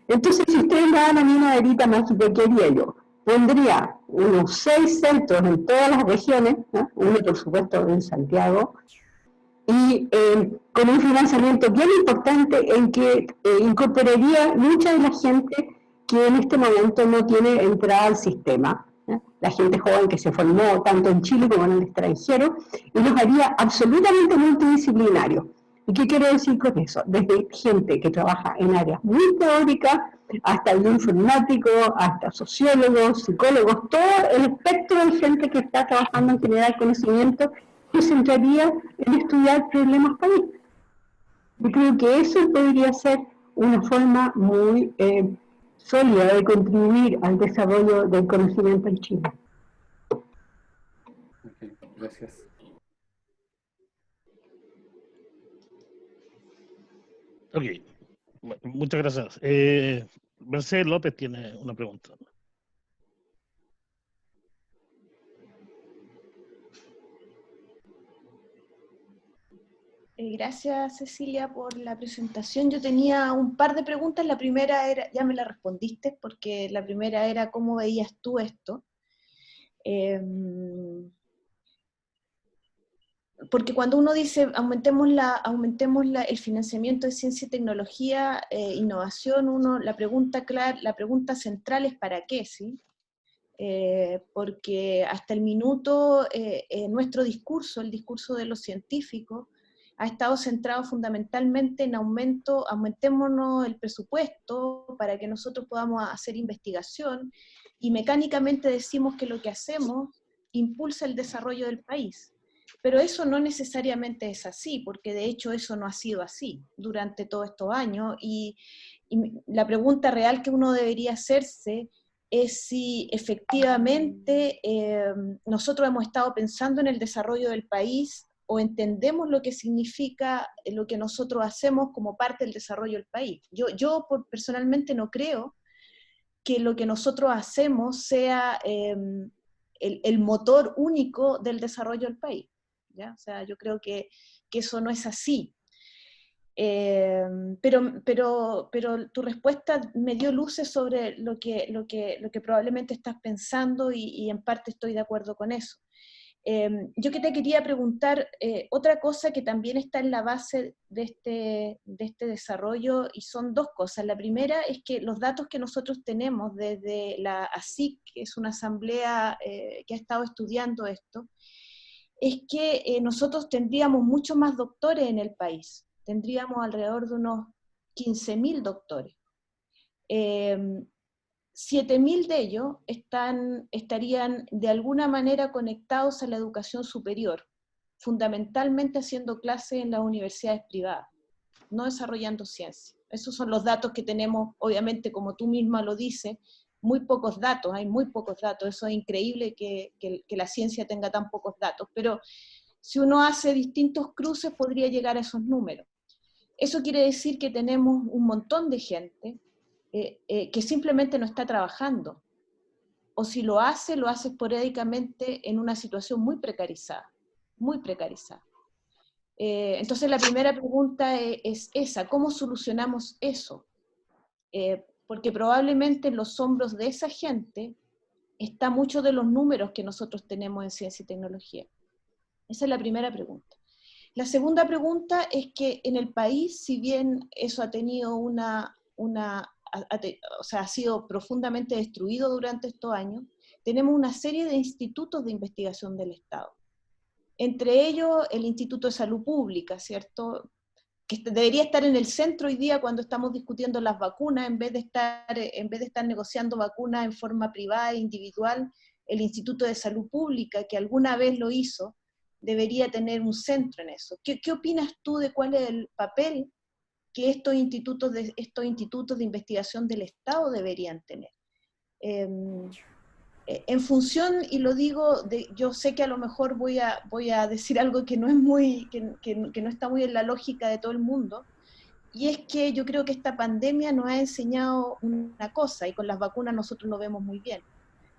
Entonces, si ustedes me dan a mí una varita mágica, ¿qué haría yo? Pondría unos 6 centros en todas las regiones, ¿no? Uno por supuesto en Santiago, y con un financiamiento bien importante en que incorporaría mucha de la gente que en este momento no tiene entrada al sistema, ¿eh? La gente joven que se formó tanto en Chile como en el extranjero, y los haría absolutamente multidisciplinarios. ¿Y qué quiero decir con eso? Desde gente que trabaja en áreas muy teóricas, hasta el informático, hasta sociólogos, psicólogos, todo el espectro de gente que está trabajando en generar conocimiento, que se centraría en estudiar problemas país. Yo creo que eso podría ser una forma muy sólida de contribuir al desarrollo del conocimiento en Chile. Okay, gracias. Ok, muchas gracias. Mercedes López tiene una pregunta. Gracias, Cecilia, por la presentación. Yo tenía un par de preguntas. La primera era, ya me la respondiste, porque la primera era ¿cómo veías tú esto? Porque cuando uno dice aumentemos el financiamiento de ciencia y tecnología, innovación, la pregunta central es ¿para qué? ¿Sí? Porque hasta el minuto nuestro discurso, el discurso de los científicos, ha estado centrado fundamentalmente en aumentémonos el presupuesto para que nosotros podamos hacer investigación, y mecánicamente decimos que lo que hacemos impulsa el desarrollo del país. Pero eso no necesariamente es así, porque de hecho eso no ha sido así durante todos estos años, y la pregunta real que uno debería hacerse es si efectivamente nosotros hemos estado pensando en el desarrollo del país o entendemos lo que significa lo que nosotros hacemos como parte del desarrollo del país. Yo personalmente no creo que lo que nosotros hacemos sea el motor único del desarrollo del país, ¿ya? O sea, yo creo que eso no es así. Pero tu respuesta me dio luces sobre lo que probablemente estás pensando, y en parte estoy de acuerdo con eso. Yo que te quería preguntar otra cosa que también está en la base de este desarrollo, y son dos cosas. La primera es que los datos que nosotros tenemos desde la ASIC, que es una asamblea que ha estado estudiando esto, es que nosotros tendríamos mucho más doctores en el país. Tendríamos alrededor de unos 15.000 doctores. 7.000 de ellos estarían de alguna manera conectados a la educación superior, fundamentalmente haciendo clases en las universidades privadas, no desarrollando ciencia. Esos son los datos que tenemos, obviamente, como tú misma lo dices, muy pocos datos, hay muy pocos datos. Eso es increíble que la ciencia tenga tan pocos datos, pero si uno hace distintos cruces podría llegar a esos números. Eso quiere decir que tenemos un montón de gente que simplemente no está trabajando, o si lo hace esporádicamente en una situación muy precarizada, muy precarizada. Entonces la primera pregunta es esa: ¿cómo solucionamos eso? Porque probablemente en los hombros de esa gente está muchos de los números que nosotros tenemos en ciencia y tecnología. Esa es la primera pregunta. La segunda pregunta es que en el país, si bien eso ha tenido ha sido profundamente destruido durante estos años, tenemos una serie de institutos de investigación del Estado. Entre ellos el Instituto de Salud Pública, ¿cierto?, que debería estar en el centro hoy día cuando estamos discutiendo las vacunas, en vez de estar negociando vacunas en forma privada e individual. El Instituto de Salud Pública, que alguna vez lo hizo, debería tener un centro en eso. ¿Qué opinas tú de cuál es el papel que estos institutos de investigación del Estado deberían tener? En función, y lo digo, yo sé que a lo mejor voy a decir algo que no es que no está muy en la lógica de todo el mundo, y es que yo creo que esta pandemia nos ha enseñado una cosa, y con las vacunas nosotros lo vemos muy bien,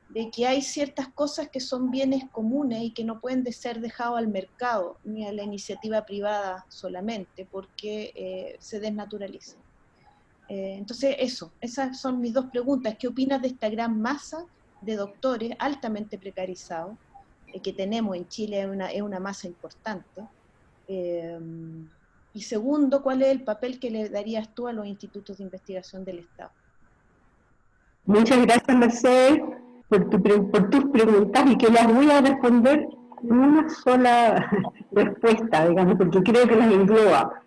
de que hay ciertas cosas que son bienes comunes y que no pueden ser dejados al mercado ni a la iniciativa privada solamente, porque se desnaturalizan. Entonces esas son mis dos preguntas. ¿Qué opinas de esta gran masa de doctores altamente precarizados que tenemos en Chile? Es una masa importante. Y segundo, ¿cuál es el papel que le darías tú a los institutos de investigación del Estado? Muchas gracias, Mercedes, por tus preguntas, y que las voy a responder en una sola respuesta, digamos, porque creo que las engloba.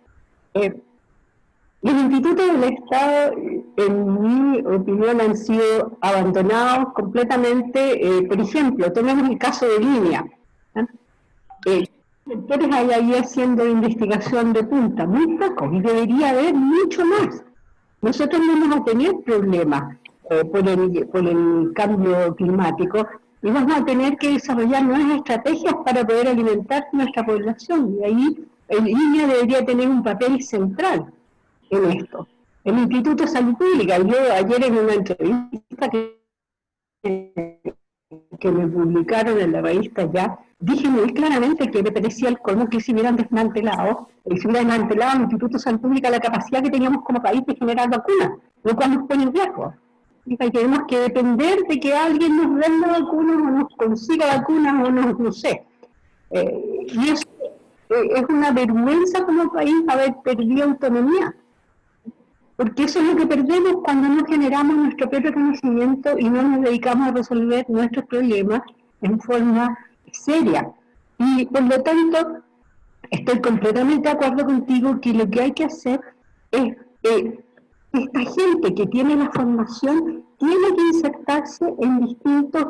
Los institutos del Estado, en mi opinión, han sido abandonados completamente. Por ejemplo, tenemos el caso de Línea. Sectores hay ahí haciendo investigación de punta, muy poco, y debería haber mucho más. Nosotros no vamos a tener problemas por el cambio climático, y vamos a tener que desarrollar nuevas estrategias para poder alimentar nuestra población, y ahí el Línea debería tener un papel central en esto. El Instituto de Salud Pública, yo ayer en una entrevista que me publicaron en la revista Ya, dije muy claramente que me parecía el colmo que se hubieran desmantelado el Instituto de Salud Pública, la capacidad que teníamos como país de generar vacunas, lo cual nos pone en riesgo. Y tenemos que depender de que alguien nos venda vacunas o nos consiga vacunas o no sé. Y eso es una vergüenza como país haber perdido autonomía. Porque eso es lo que perdemos cuando no generamos nuestro propio conocimiento y no nos dedicamos a resolver nuestros problemas en forma seria. Y por lo tanto, estoy completamente de acuerdo contigo que lo que hay que hacer es, esta gente que tiene la formación tiene que insertarse en distintos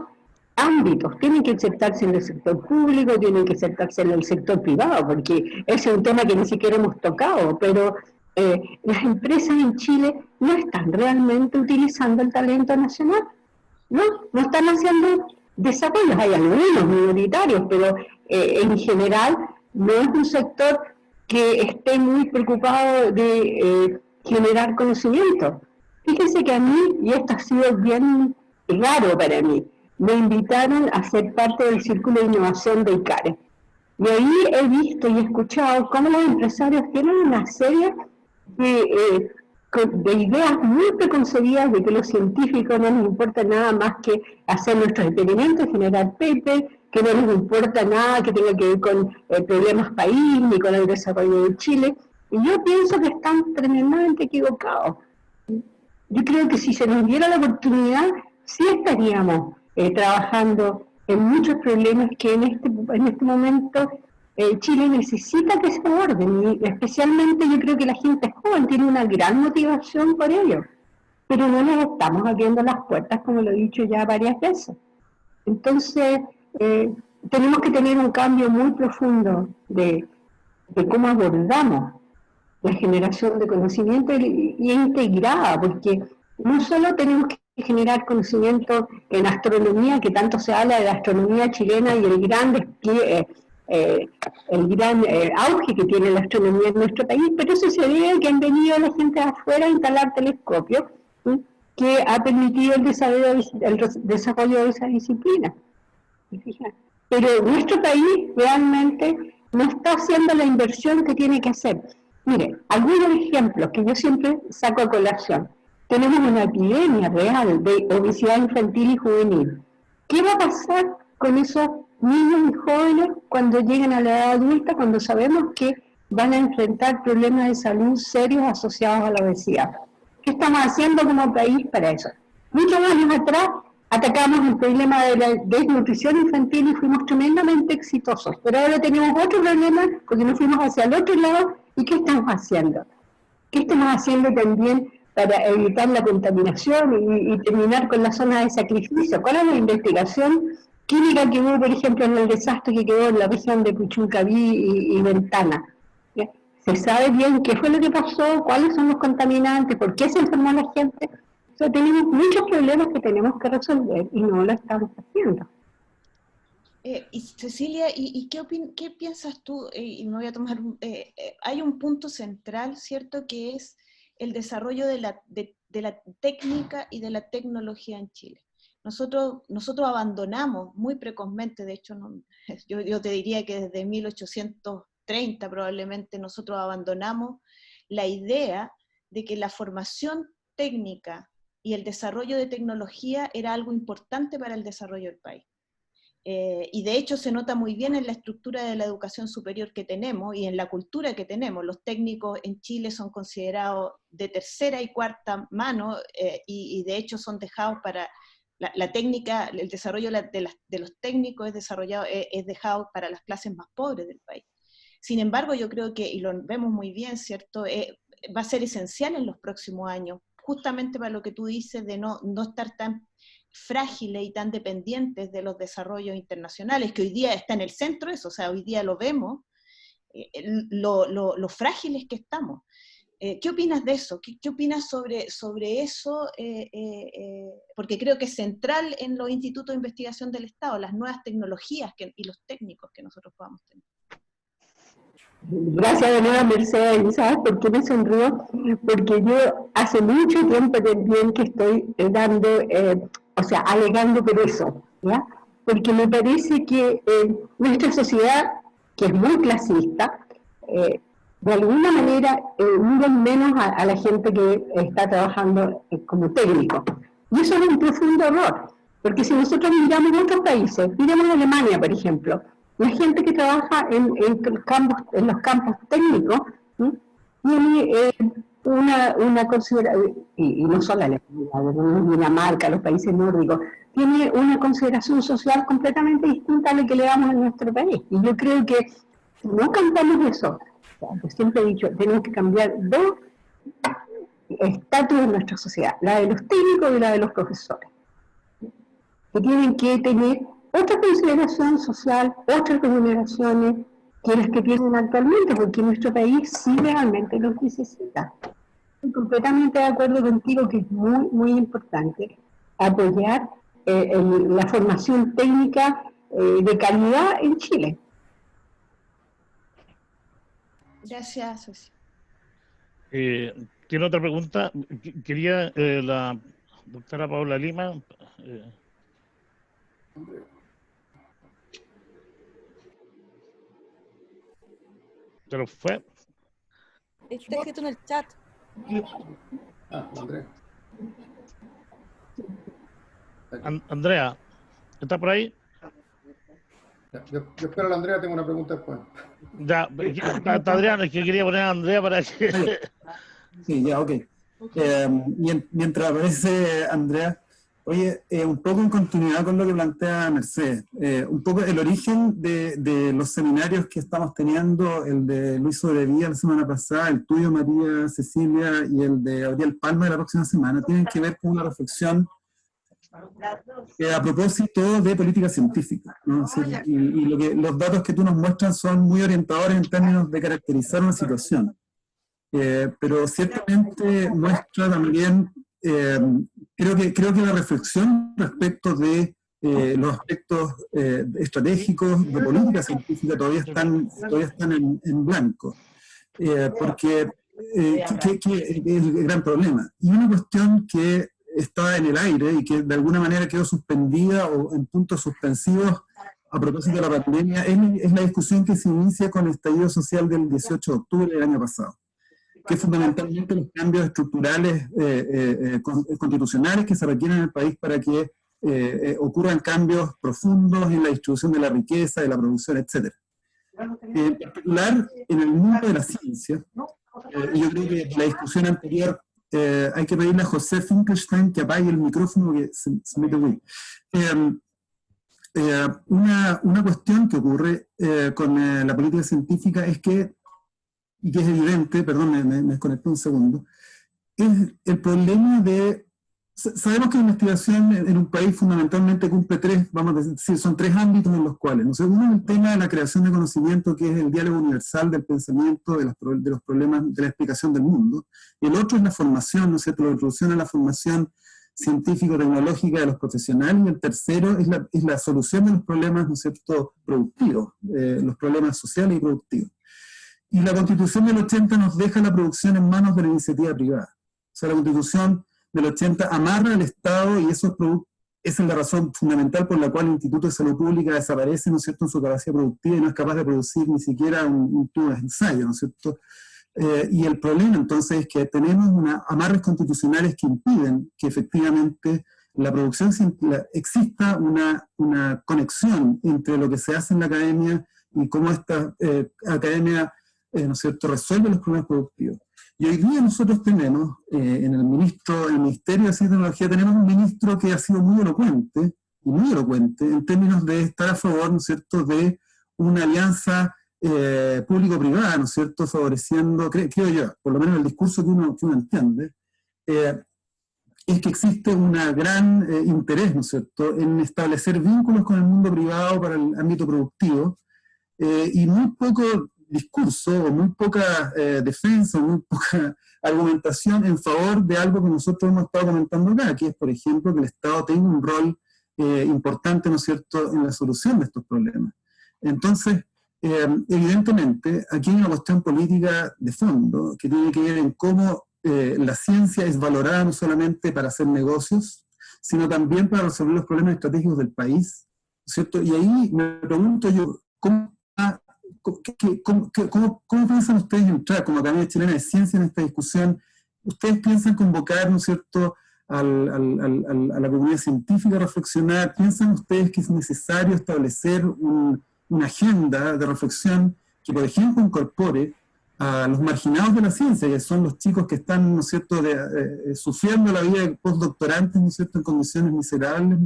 ámbitos, tiene que insertarse en el sector público, tiene que insertarse en el sector privado, porque ese es un tema que ni siquiera hemos tocado, pero las empresas en Chile no están realmente utilizando el talento nacional, no están haciendo desarrollos, hay algunos minoritarios, pero en general no es un sector que esté muy preocupado de generar conocimiento. Fíjense que a mí, y esto ha sido bien raro para mí, me invitaron a ser parte del Círculo de Innovación de ICARE, y ahí he visto y he escuchado cómo los empresarios tienen una serie de ideas muy preconcebidas de que los científicos no les importa nada más que hacer nuestros experimentos, generar paper, que no les importa nada que tenga que ver con problemas país ni con el desarrollo de Chile. Y yo pienso que están tremendamente equivocados. Yo creo que si se nos diera la oportunidad, sí estaríamos trabajando en muchos problemas que en este momento Chile necesita que se aborden, y especialmente yo creo que la gente joven tiene una gran motivación por ello, pero no nos estamos abriendo las puertas, como lo he dicho ya varias veces. Entonces, tenemos que tener un cambio muy profundo de cómo abordamos la generación de conocimiento y integrada, porque no solo tenemos que generar conocimiento en astronomía, que tanto se habla de la astronomía chilena y el gran despliegue, el gran auge que tiene la astronomía en nuestro país, pero eso se debe a que han venido la gente de afuera a instalar telescopios, ¿sí?, que ha permitido el desarrollo de esa disciplina. Pero nuestro país realmente no está haciendo la inversión que tiene que hacer. Mire, algunos ejemplos que yo siempre saco a colación. Tenemos una epidemia real de obesidad infantil y juvenil. ¿Qué va a pasar con esos niños y jóvenes cuando lleguen a la edad adulta, cuando sabemos que van a enfrentar problemas de salud serios asociados a la obesidad? ¿Qué estamos haciendo como país para eso? Muchos años atrás atacamos el problema de la desnutrición infantil y fuimos tremendamente exitosos, pero ahora tenemos otro problema porque nos fuimos hacia el otro lado. ¿Y qué estamos haciendo? ¿Qué estamos haciendo también para evitar la contaminación y terminar con la zona de sacrificio? ¿Cuál es la investigación química que hubo, por ejemplo, en el desastre que quedó en la región de Puchuncaví y Ventana? ¿Ya? ¿Se sabe bien qué fue lo que pasó? ¿Cuáles son los contaminantes? ¿Por qué se enfermó la gente? O sea, tenemos muchos problemas que tenemos que resolver y no lo estamos haciendo. Y Cecilia, ¿qué piensas tú? Y me voy a tomar, hay un punto central, ¿cierto?, que es el desarrollo de la técnica y de la tecnología en Chile. Nosotros abandonamos muy precozmente, de hecho, yo te diría que desde 1830 probablemente nosotros abandonamos la idea de que la formación técnica y el desarrollo de tecnología era algo importante para el desarrollo del país. Y de hecho se nota muy bien en la estructura de la educación superior que tenemos y en la cultura que tenemos. Los técnicos en Chile son considerados de tercera y cuarta mano y de hecho son dejados para la técnica, el desarrollo de los técnicos es dejado para las clases más pobres del país. Sin embargo, yo creo que, y lo vemos muy bien, ¿cierto?, va a ser esencial en los próximos años, justamente para lo que tú dices de no estar tan frágiles y tan dependientes de los desarrollos internacionales, que hoy día está en el centro eso, o sea, hoy día lo vemos, lo frágiles que estamos. ¿Qué opinas de eso? ¿Qué opinas sobre eso? Porque creo que es central en los institutos de investigación del Estado, las nuevas tecnologías y los técnicos que nosotros podamos tener. Gracias de nuevo, Mercedes. ¿Sabes por qué me sonrío? Porque yo hace mucho tiempo también que estoy alegando por eso, ¿ya? Porque me parece que nuestra sociedad, que es muy clasista, de alguna manera miran menos a la gente que está trabajando como técnico. Y eso es un profundo error, porque si nosotros miramos otros países, miramos Alemania, por ejemplo, la gente que trabaja en los campos técnicos, ¿sí?, tiene una consideración, y no solo Alemania, Dinamarca, los países nórdicos, tiene una consideración social completamente distinta a la que le damos en nuestro país. Y yo creo que si no cambiamos eso, yo siempre he dicho, tenemos que cambiar dos estatus de nuestra sociedad, la de los técnicos y la de los profesores, que tienen que tener otra consideración social, otras remuneraciones que las que tienen actualmente, porque nuestro país sí realmente los necesita. Estoy completamente de acuerdo contigo que es muy, muy importante apoyar la formación técnica de calidad en Chile. Gracias, Ceci. ¿Tiene otra pregunta? Quería la doctora Paula Lima. ¿Se lo fue? Está escrito en el chat. Andrea. Andrea, ¿está por ahí? Yo espero a la Andrea, tengo una pregunta después. Ya, Adrián, es que quería poner a Andrea para que... Sí, ya, ok. Mientras aparece Andrea, oye, un poco en continuidad con lo que plantea Mercedes, un poco el origen de los seminarios que estamos teniendo, el de Luis Sobrevilla la semana pasada, el tuyo, María Cecilia, y el de Gabriel Palma de la próxima semana, tienen que ver con una reflexión a propósito de política científica, ¿no? Es decir, y los datos que tú nos muestras son muy orientadores en términos de caracterizar una situación. Pero ciertamente muestra también, creo que la reflexión respecto de los aspectos estratégicos de política científica todavía están en blanco, porque que es el gran problema. Y una cuestión que está en el aire y que de alguna manera quedó suspendida o en puntos suspensivos a propósito de la pandemia es la discusión que se inicia con el estallido social del 18 de octubre del año pasado, que es fundamentalmente los cambios estructurales constitucionales que se requieren en el país para que ocurran cambios profundos en la distribución de la riqueza, de la producción, etc. En particular, en el mundo de la ciencia, yo creo que en la discusión anterior hay que pedirle a José Finkelstein que apague el micrófono que se mete muy. Una cuestión que ocurre con la política científica es que, y que es evidente, perdón, me desconecté un segundo, es el problema de... Sabemos que la investigación en un país fundamentalmente cumple vamos a decir, son tres ámbitos en los cuales, no sé, uno es el tema de la creación de conocimiento, que es el diálogo universal del pensamiento, de los problemas de la explicación del mundo, y el otro es la formación, ¿no es cierto?, la introducción a la formación científico-tecnológica de los profesionales, y el tercero es la solución de los problemas, ¿no es cierto?, productivos, los problemas sociales y productivos. Y la Constitución del 80 nos deja la producción en manos de la iniciativa privada. O sea, la Constitución del 80 amarra al Estado, y eso esa es la razón fundamental por la cual el Instituto de Salud Pública desaparece, ¿no es cierto?, en su capacidad productiva, y no es capaz de producir ni siquiera un tubo de ensayo, ¿no es cierto? Y el problema entonces es que tenemos amarres constitucionales que impiden que efectivamente la producción exista una conexión entre lo que se hace en la academia y cómo esta academia, ¿no es cierto?, resuelve los problemas productivos. Y hoy día nosotros tenemos, en el Ministerio de Ciencia y Tecnología, tenemos un ministro que ha sido muy elocuente en términos de estar a favor, ¿no es cierto?, de una alianza público-privada, ¿no es cierto?, favoreciendo, creo yo, por lo menos el discurso que uno entiende, es que existe un gran interés, ¿no es cierto?, en establecer vínculos con el mundo privado para el ámbito productivo, y muy poco discurso, o muy poca defensa, muy poca argumentación en favor de algo que nosotros hemos estado comentando acá, que es, por ejemplo, que el Estado tenga un rol importante, ¿no es cierto?, en la solución de estos problemas. Entonces, evidentemente, aquí hay una cuestión política de fondo que tiene que ver en cómo la ciencia es valorada no solamente para hacer negocios, sino también para resolver los problemas estratégicos del país, ¿cierto? Y ahí me pregunto yo, ¿cómo piensan ustedes entrar como Academia Chilena de Ciencia en esta discusión? ¿Ustedes piensan convocar, ¿no es cierto?, a la comunidad científica a reflexionar? ¿Piensan ustedes que es necesario establecer una agenda de reflexión que, por ejemplo, incorpore a los marginados de la ciencia, que son los chicos que están, ¿no es cierto?, sufriendo la vida de postdoctorantes, ¿no es cierto?, en condiciones miserables,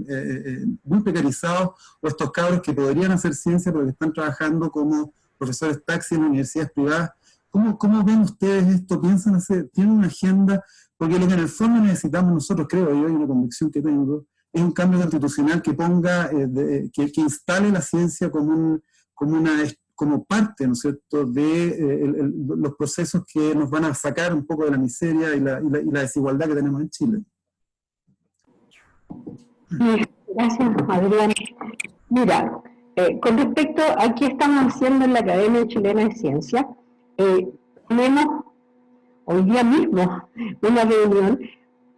muy precarizados, o estos cabros que podrían hacer ciencia pero que están trabajando como profesores taxi en universidades privadas? ¿Cómo ven ustedes esto? ¿Piensan tienen una agenda? Porque lo que en el fondo necesitamos nosotros, creo yo, y una convicción que tengo, es un cambio constitucional que ponga, que instale la ciencia como parte, ¿no es cierto?, de los procesos que nos van a sacar un poco de la miseria y la desigualdad que tenemos en Chile. Gracias, Adrián. Mira, con respecto a qué estamos haciendo en la Academia Chilena de Ciencia, tenemos hoy día mismo una reunión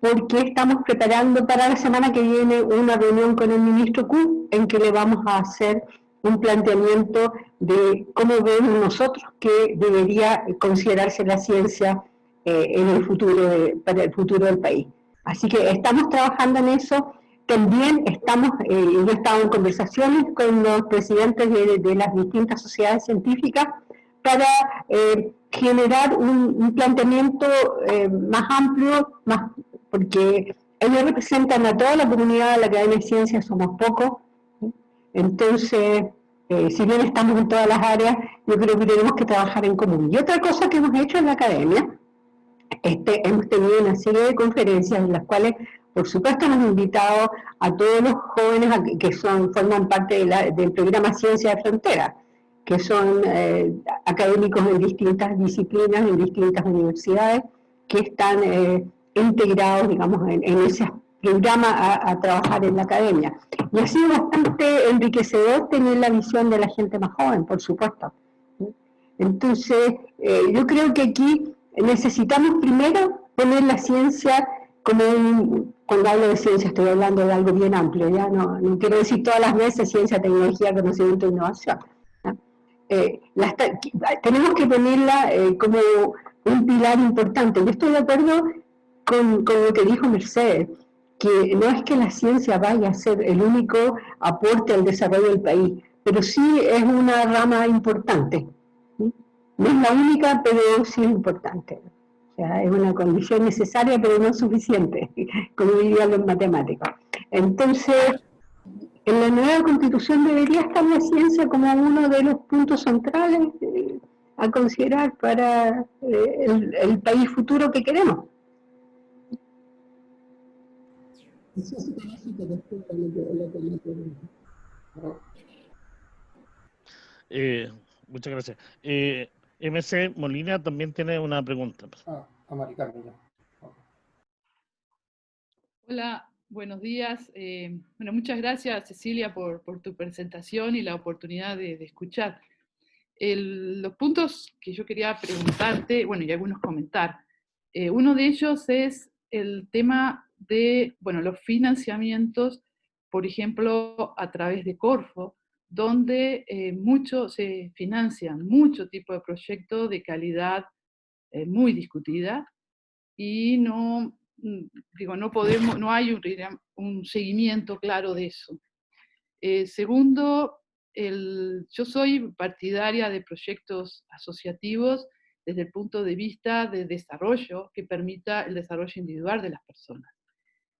porque estamos preparando para la semana que viene una reunión con el ministro Q, en que le vamos a hacer un planteamiento de cómo vemos nosotros que debería considerarse la ciencia en el futuro para el futuro del país. Así que estamos trabajando en eso. También estamos, yo he estado en conversaciones con los presidentes de las distintas sociedades científicas para generar un planteamiento más amplio, porque ellos representan a toda la comunidad de la Academia de Ciencias, somos pocos. Entonces, si bien estamos en todas las áreas, yo creo que tenemos que trabajar en común. Y otra cosa que hemos hecho en la Academia, hemos tenido una serie de conferencias en las cuales, por supuesto, hemos invitado a todos los jóvenes que forman parte del programa Ciencia de Frontera, que son académicos en distintas disciplinas, en distintas universidades, que están integrados, digamos, en ese programa a trabajar en la academia. Y ha sido bastante enriquecedor tener la visión de la gente más joven, por supuesto. Entonces, yo creo que aquí necesitamos primero poner la ciencia como cuando hablo de ciencia estoy hablando de algo bien amplio, ya no quiero decir todas las veces ciencia, tecnología, conocimiento e innovación. Tenemos que ponerla como un pilar importante. Yo estoy de acuerdo con lo que dijo Mercedes, que no es que la ciencia vaya a ser el único aporte al desarrollo del país, pero sí es una rama importante. No es la única, pero sí es importante. O sea, es una condición necesaria, pero no suficiente, como dirían los matemáticos. Entonces, en la nueva Constitución debería estar la ciencia como uno de los puntos centrales a considerar para el país futuro que queremos. Muchas gracias. MC Molina también tiene una pregunta. A Mari Carmen, ya. Hola, buenos días. Bueno, muchas gracias, Cecilia, por tu presentación y la oportunidad de escuchar. Los puntos que yo quería preguntarte, bueno, y algunos comentar. Uno de ellos es el tema de, bueno, los financiamientos, por ejemplo, a través de Corfo, donde se financian mucho tipo de proyectos de calidad muy discutida, y no, digo, no hay un seguimiento claro de eso. Segundo, yo soy partidaria de proyectos asociativos desde el punto de vista de desarrollo que permita el desarrollo individual de las personas.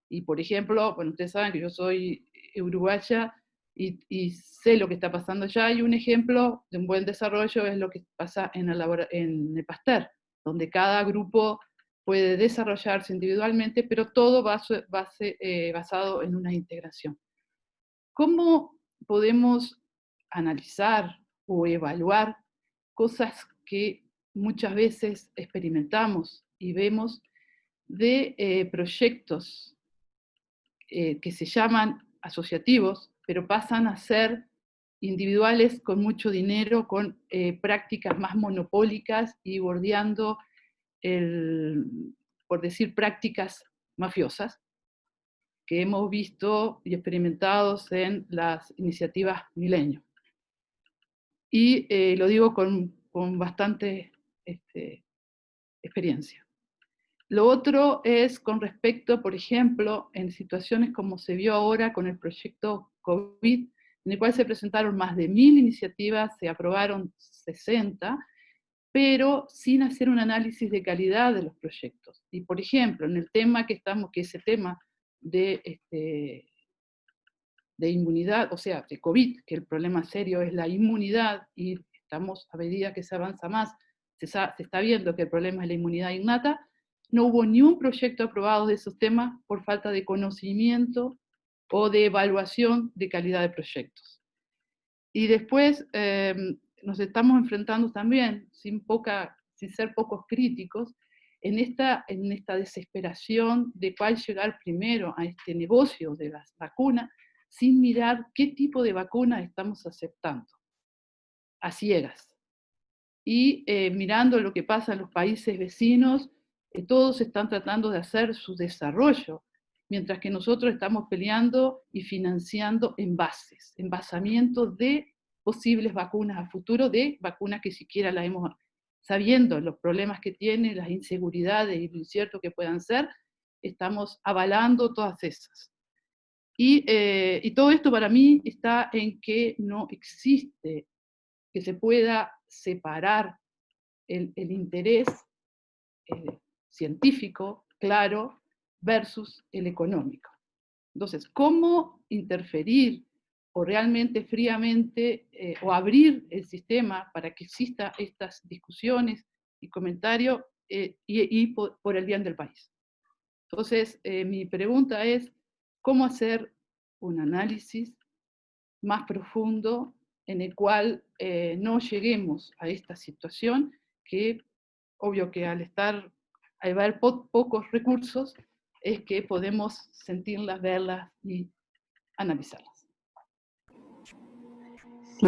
Y por ejemplo, bueno, ustedes saben que yo soy uruguaya y sé lo que está pasando allá, y un ejemplo de un buen desarrollo es lo que pasa en el Pasteur, donde cada grupo puede desarrollarse individualmente, pero todo basado en una integración. ¿Cómo podemos analizar o evaluar cosas que muchas veces experimentamos y vemos de proyectos que se llaman asociativos, pero pasan a ser individuales con mucho dinero, con prácticas más monopólicas y bordeando, por decir, prácticas mafiosas que hemos visto y experimentados en las iniciativas Milenio? Y lo digo con bastante experiencia. Lo otro es con respecto, por ejemplo, en situaciones como se vio ahora con el proyecto COVID, en el cual se presentaron más de 1000 iniciativas, se aprobaron 60, pero sin hacer un análisis de calidad de los proyectos. Y por ejemplo, en el tema que es el tema de inmunidad, o sea, de COVID, que el problema serio es la inmunidad, y estamos, a medida que se avanza más, se está viendo que el problema es la inmunidad innata. No hubo ni un proyecto aprobado de esos temas por falta de conocimiento o de evaluación de calidad de proyectos. Y después nos estamos enfrentando también, sin ser pocos críticos, en esta desesperación de cuál llegar primero a este negocio de las vacunas, sin mirar qué tipo de vacuna estamos aceptando, a ciegas. Y mirando lo que pasa en los países vecinos, todos están tratando de hacer su desarrollo, mientras que nosotros estamos peleando y financiando envasamientos de posibles vacunas a futuro, de vacunas que siquiera las hemos, sabiendo los problemas que tienen, las inseguridades y lo incierto que puedan ser, estamos avalando todas esas. Y todo esto para mí está en que no existe que se pueda separar el interés científico, claro, versus el económico. Entonces, ¿cómo interferir o realmente fríamente o abrir el sistema para que existan estas discusiones y comentarios y por el bien del país? Entonces, mi pregunta es, ¿cómo hacer un análisis más profundo en el cual no lleguemos a esta situación que, obvio que al haber pocos recursos, es que podemos sentirlas, verlas y analizarlas? Sí.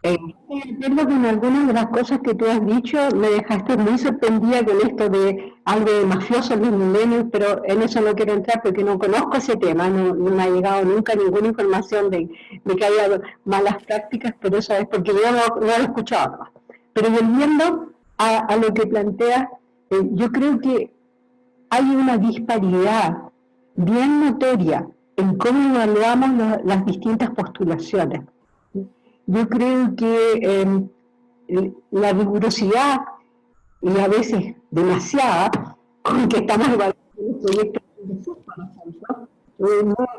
Estoy de acuerdo con algunas de las cosas que tú has dicho. Me dejaste muy sorprendida con esto de algo de mafioso en los milenios, pero en eso no quiero entrar porque no conozco ese tema, no me ha llegado nunca ninguna información de que haya malas prácticas, pero eso es porque yo no lo he escuchado. Pero volviendo a lo que planteas, yo creo que hay una disparidad bien notoria en cómo evaluamos las distintas postulaciones. Yo creo que la rigurosidad, y a veces demasiada, con que estamos evaluando los proyectos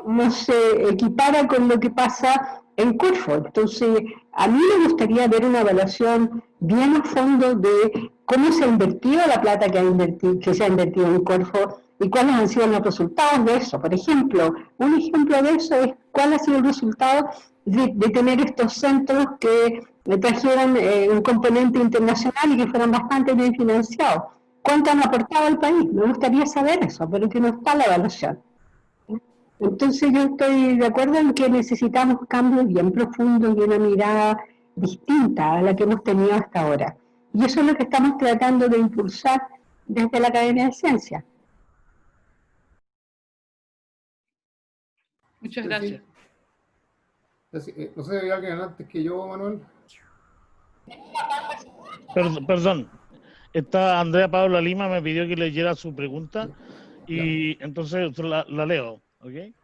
no se equipara con lo que pasa en Corfo. Entonces, a mí me gustaría ver una evaluación bien a fondo de cómo se ha invertido la plata que se ha invertido en Corfo y cuáles han sido los resultados de eso. Por ejemplo, un ejemplo de eso es cuál ha sido el resultado de tener estos centros que trajeron un componente internacional y que fueron bastante bien financiados. ¿Cuánto han aportado al país? Me gustaría saber eso, pero que no está la evaluación. Entonces yo estoy de acuerdo en que necesitamos cambios bien profundos y una mirada distinta a la que hemos tenido hasta ahora. Y eso es lo que estamos tratando de impulsar desde la Academia de Ciencias. Muchas gracias. No sé si hay alguien antes que yo, Manuel. Perdón. Esta Andrea Paula Lima me pidió que leyera su pregunta y entonces la leo, ¿ok?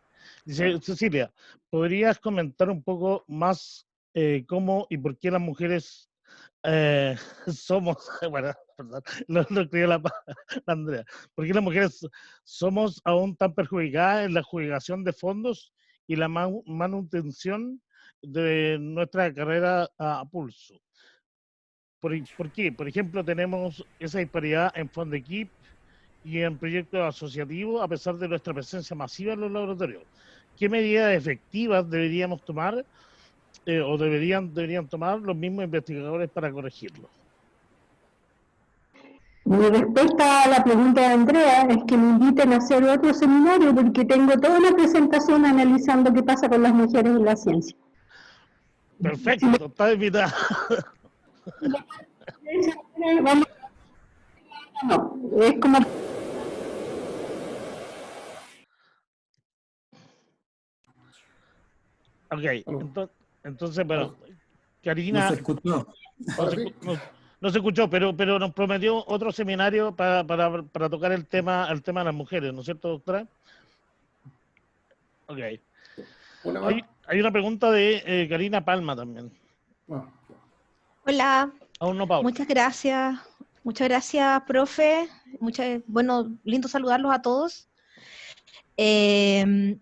Dice, Cecilia, ¿podrías comentar un poco más cómo y por qué las mujeres somos, bueno, perdón, lo escribió la Andrea, ¿por qué las mujeres somos aún tan perjudicadas en la adjudicación de fondos y la manutención de nuestra carrera a pulso? ¿Por qué? Por ejemplo, tenemos esa disparidad en Fondequip y en proyectos asociativos a pesar de nuestra presencia masiva en los laboratorios. ¿Qué medidas efectivas deberíamos tomar o deberían tomar los mismos investigadores para corregirlo? Mi respuesta a la pregunta de Andrea es que me inviten a hacer otro seminario porque tengo toda una presentación analizando qué pasa con las mujeres en la ciencia. Perfecto, está invitada. No, es como... Ok, entonces, bueno, Karina... No se escuchó. No se escuchó, pero nos prometió otro seminario para tocar el tema de las mujeres, ¿no es cierto, doctora? Ok. Hay una pregunta de Karina Palma también. Hola. Aún no, Paula. Muchas gracias. Muchas gracias, profe. Bueno, lindo saludarlos a todos. Bueno,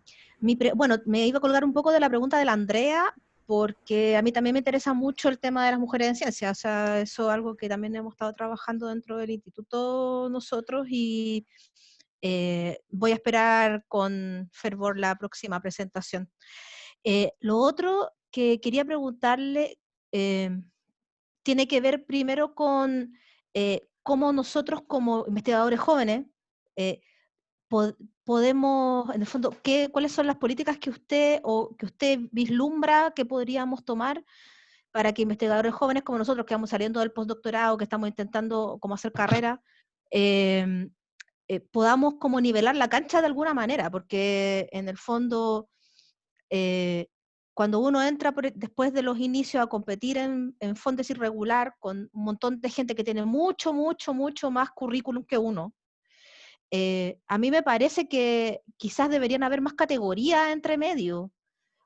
me iba a colgar un poco de la pregunta de la Andrea, porque a mí también me interesa mucho el tema de las mujeres en ciencia. O sea, eso es algo que también hemos estado trabajando dentro del instituto nosotros y voy a esperar con fervor la próxima presentación. Lo otro que quería preguntarle tiene que ver primero con cómo nosotros como investigadores jóvenes podemos, en el fondo, cuáles son las políticas que usted vislumbra que podríamos tomar para que investigadores jóvenes como nosotros, que vamos saliendo del postdoctorado, que estamos intentando como hacer carrera, podamos como nivelar la cancha de alguna manera, porque en el fondo cuando uno entra después de los inicios a competir en fondos irregular con un montón de gente que tiene mucho más currículum que uno, a mí me parece que quizás deberían haber más categorías entre medio,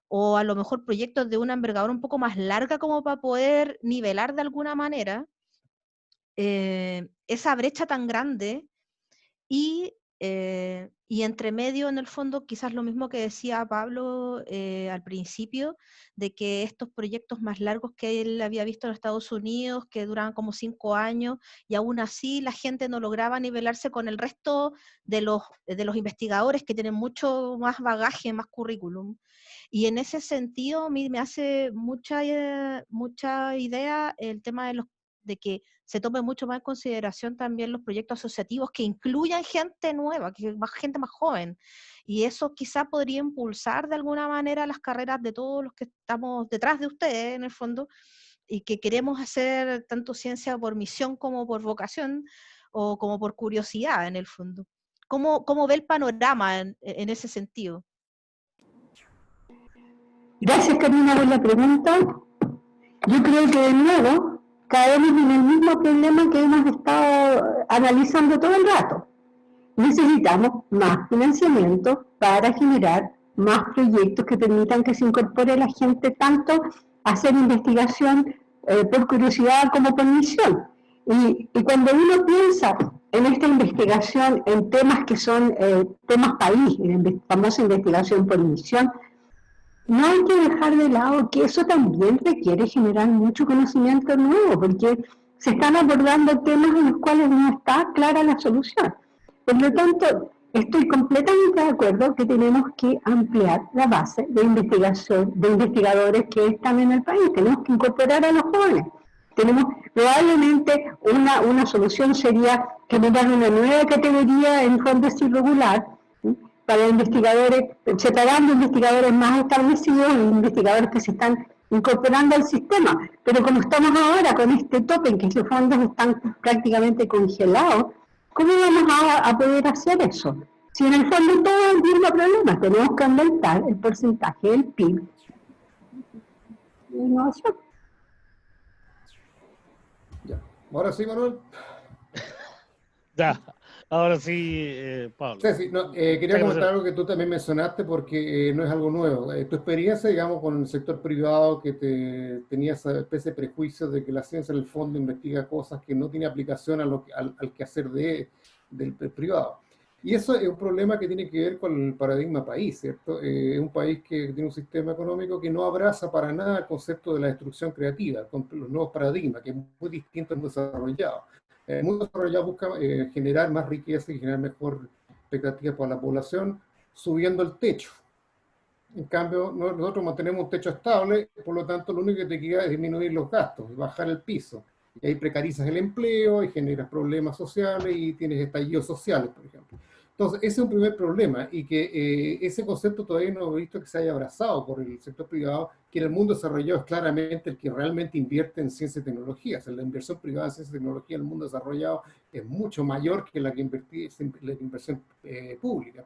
o a lo mejor proyectos de una envergadura un poco más larga como para poder nivelar de alguna manera esa brecha tan grande y entre medio, en el fondo, quizás lo mismo que decía Pablo al principio, de que estos proyectos más largos que él había visto en Estados Unidos, que duraban como 5 años, y aún así la gente no lograba nivelarse con el resto de los investigadores que tienen mucho más bagaje, más currículum. Y en ese sentido, a mí me hace mucha idea el tema de que se tome mucho más en consideración también los proyectos asociativos que incluyan gente nueva, gente más joven. Y eso quizá podría impulsar de alguna manera las carreras de todos los que estamos detrás de ustedes, en el fondo, y que queremos hacer tanto ciencia por misión como por vocación, o como por curiosidad, en el fondo. ¿Cómo ve el panorama en ese sentido? Gracias, Karina, por la pregunta. Yo creo que de nuevo caemos en el mismo problema que hemos estado analizando todo el rato. Necesitamos más financiamiento para generar más proyectos que permitan que se incorpore la gente tanto a hacer investigación por curiosidad como por misión. Y cuando uno piensa en esta investigación en temas que son temas país, en la famosa investigación por misión, no hay que dejar de lado que eso también requiere generar mucho conocimiento nuevo, porque se están abordando temas en los cuales no está clara la solución. Por lo tanto, estoy completamente de acuerdo que tenemos que ampliar la base de investigación, de investigadores que están en el país. Tenemos que incorporar a los jóvenes. Probablemente una solución sería generar una nueva categoría en fondos irregular, ¿sí?, para investigadores, separando investigadores más establecidos e investigadores que se están incorporando al sistema. Pero como estamos ahora con este tope en que los fondos están prácticamente congelados, ¿cómo vamos a poder hacer eso? Si en el fondo todo es el mismo problema, tenemos que aumentar el porcentaje del PIB de innovación. Ya. Ahora sí, Manuel. Ya, ahora sí, Pablo. Sí, no, quería comentar algo que tú también mencionaste porque no es algo nuevo. Tu experiencia, digamos, con el sector privado, que tenía esa especie de prejuicio de que la ciencia en el fondo investiga cosas que no tiene aplicación al quehacer del privado. Y eso es un problema que tiene que ver con el paradigma país, ¿cierto? Es un país que tiene un sistema económico que no abraza para nada el concepto de la destrucción creativa, con los nuevos paradigmas, que es muy distinto al mundo desarrollado. El mundo desarrollado busca generar más riqueza y generar mejor expectativas para la población, subiendo el techo. En cambio, nosotros mantenemos un techo estable, por lo tanto, lo único que te queda es disminuir los gastos, bajar el piso. Y ahí precarizas el empleo y generas problemas sociales y tienes estallidos sociales, por ejemplo. Entonces, ese es un primer problema y que ese concepto todavía no he visto que se haya abrazado por el sector privado, que en el mundo desarrollado es claramente el que realmente invierte en ciencia y tecnología. O sea, la inversión privada en ciencia y tecnología en el mundo desarrollado es mucho mayor que la que la inversión pública.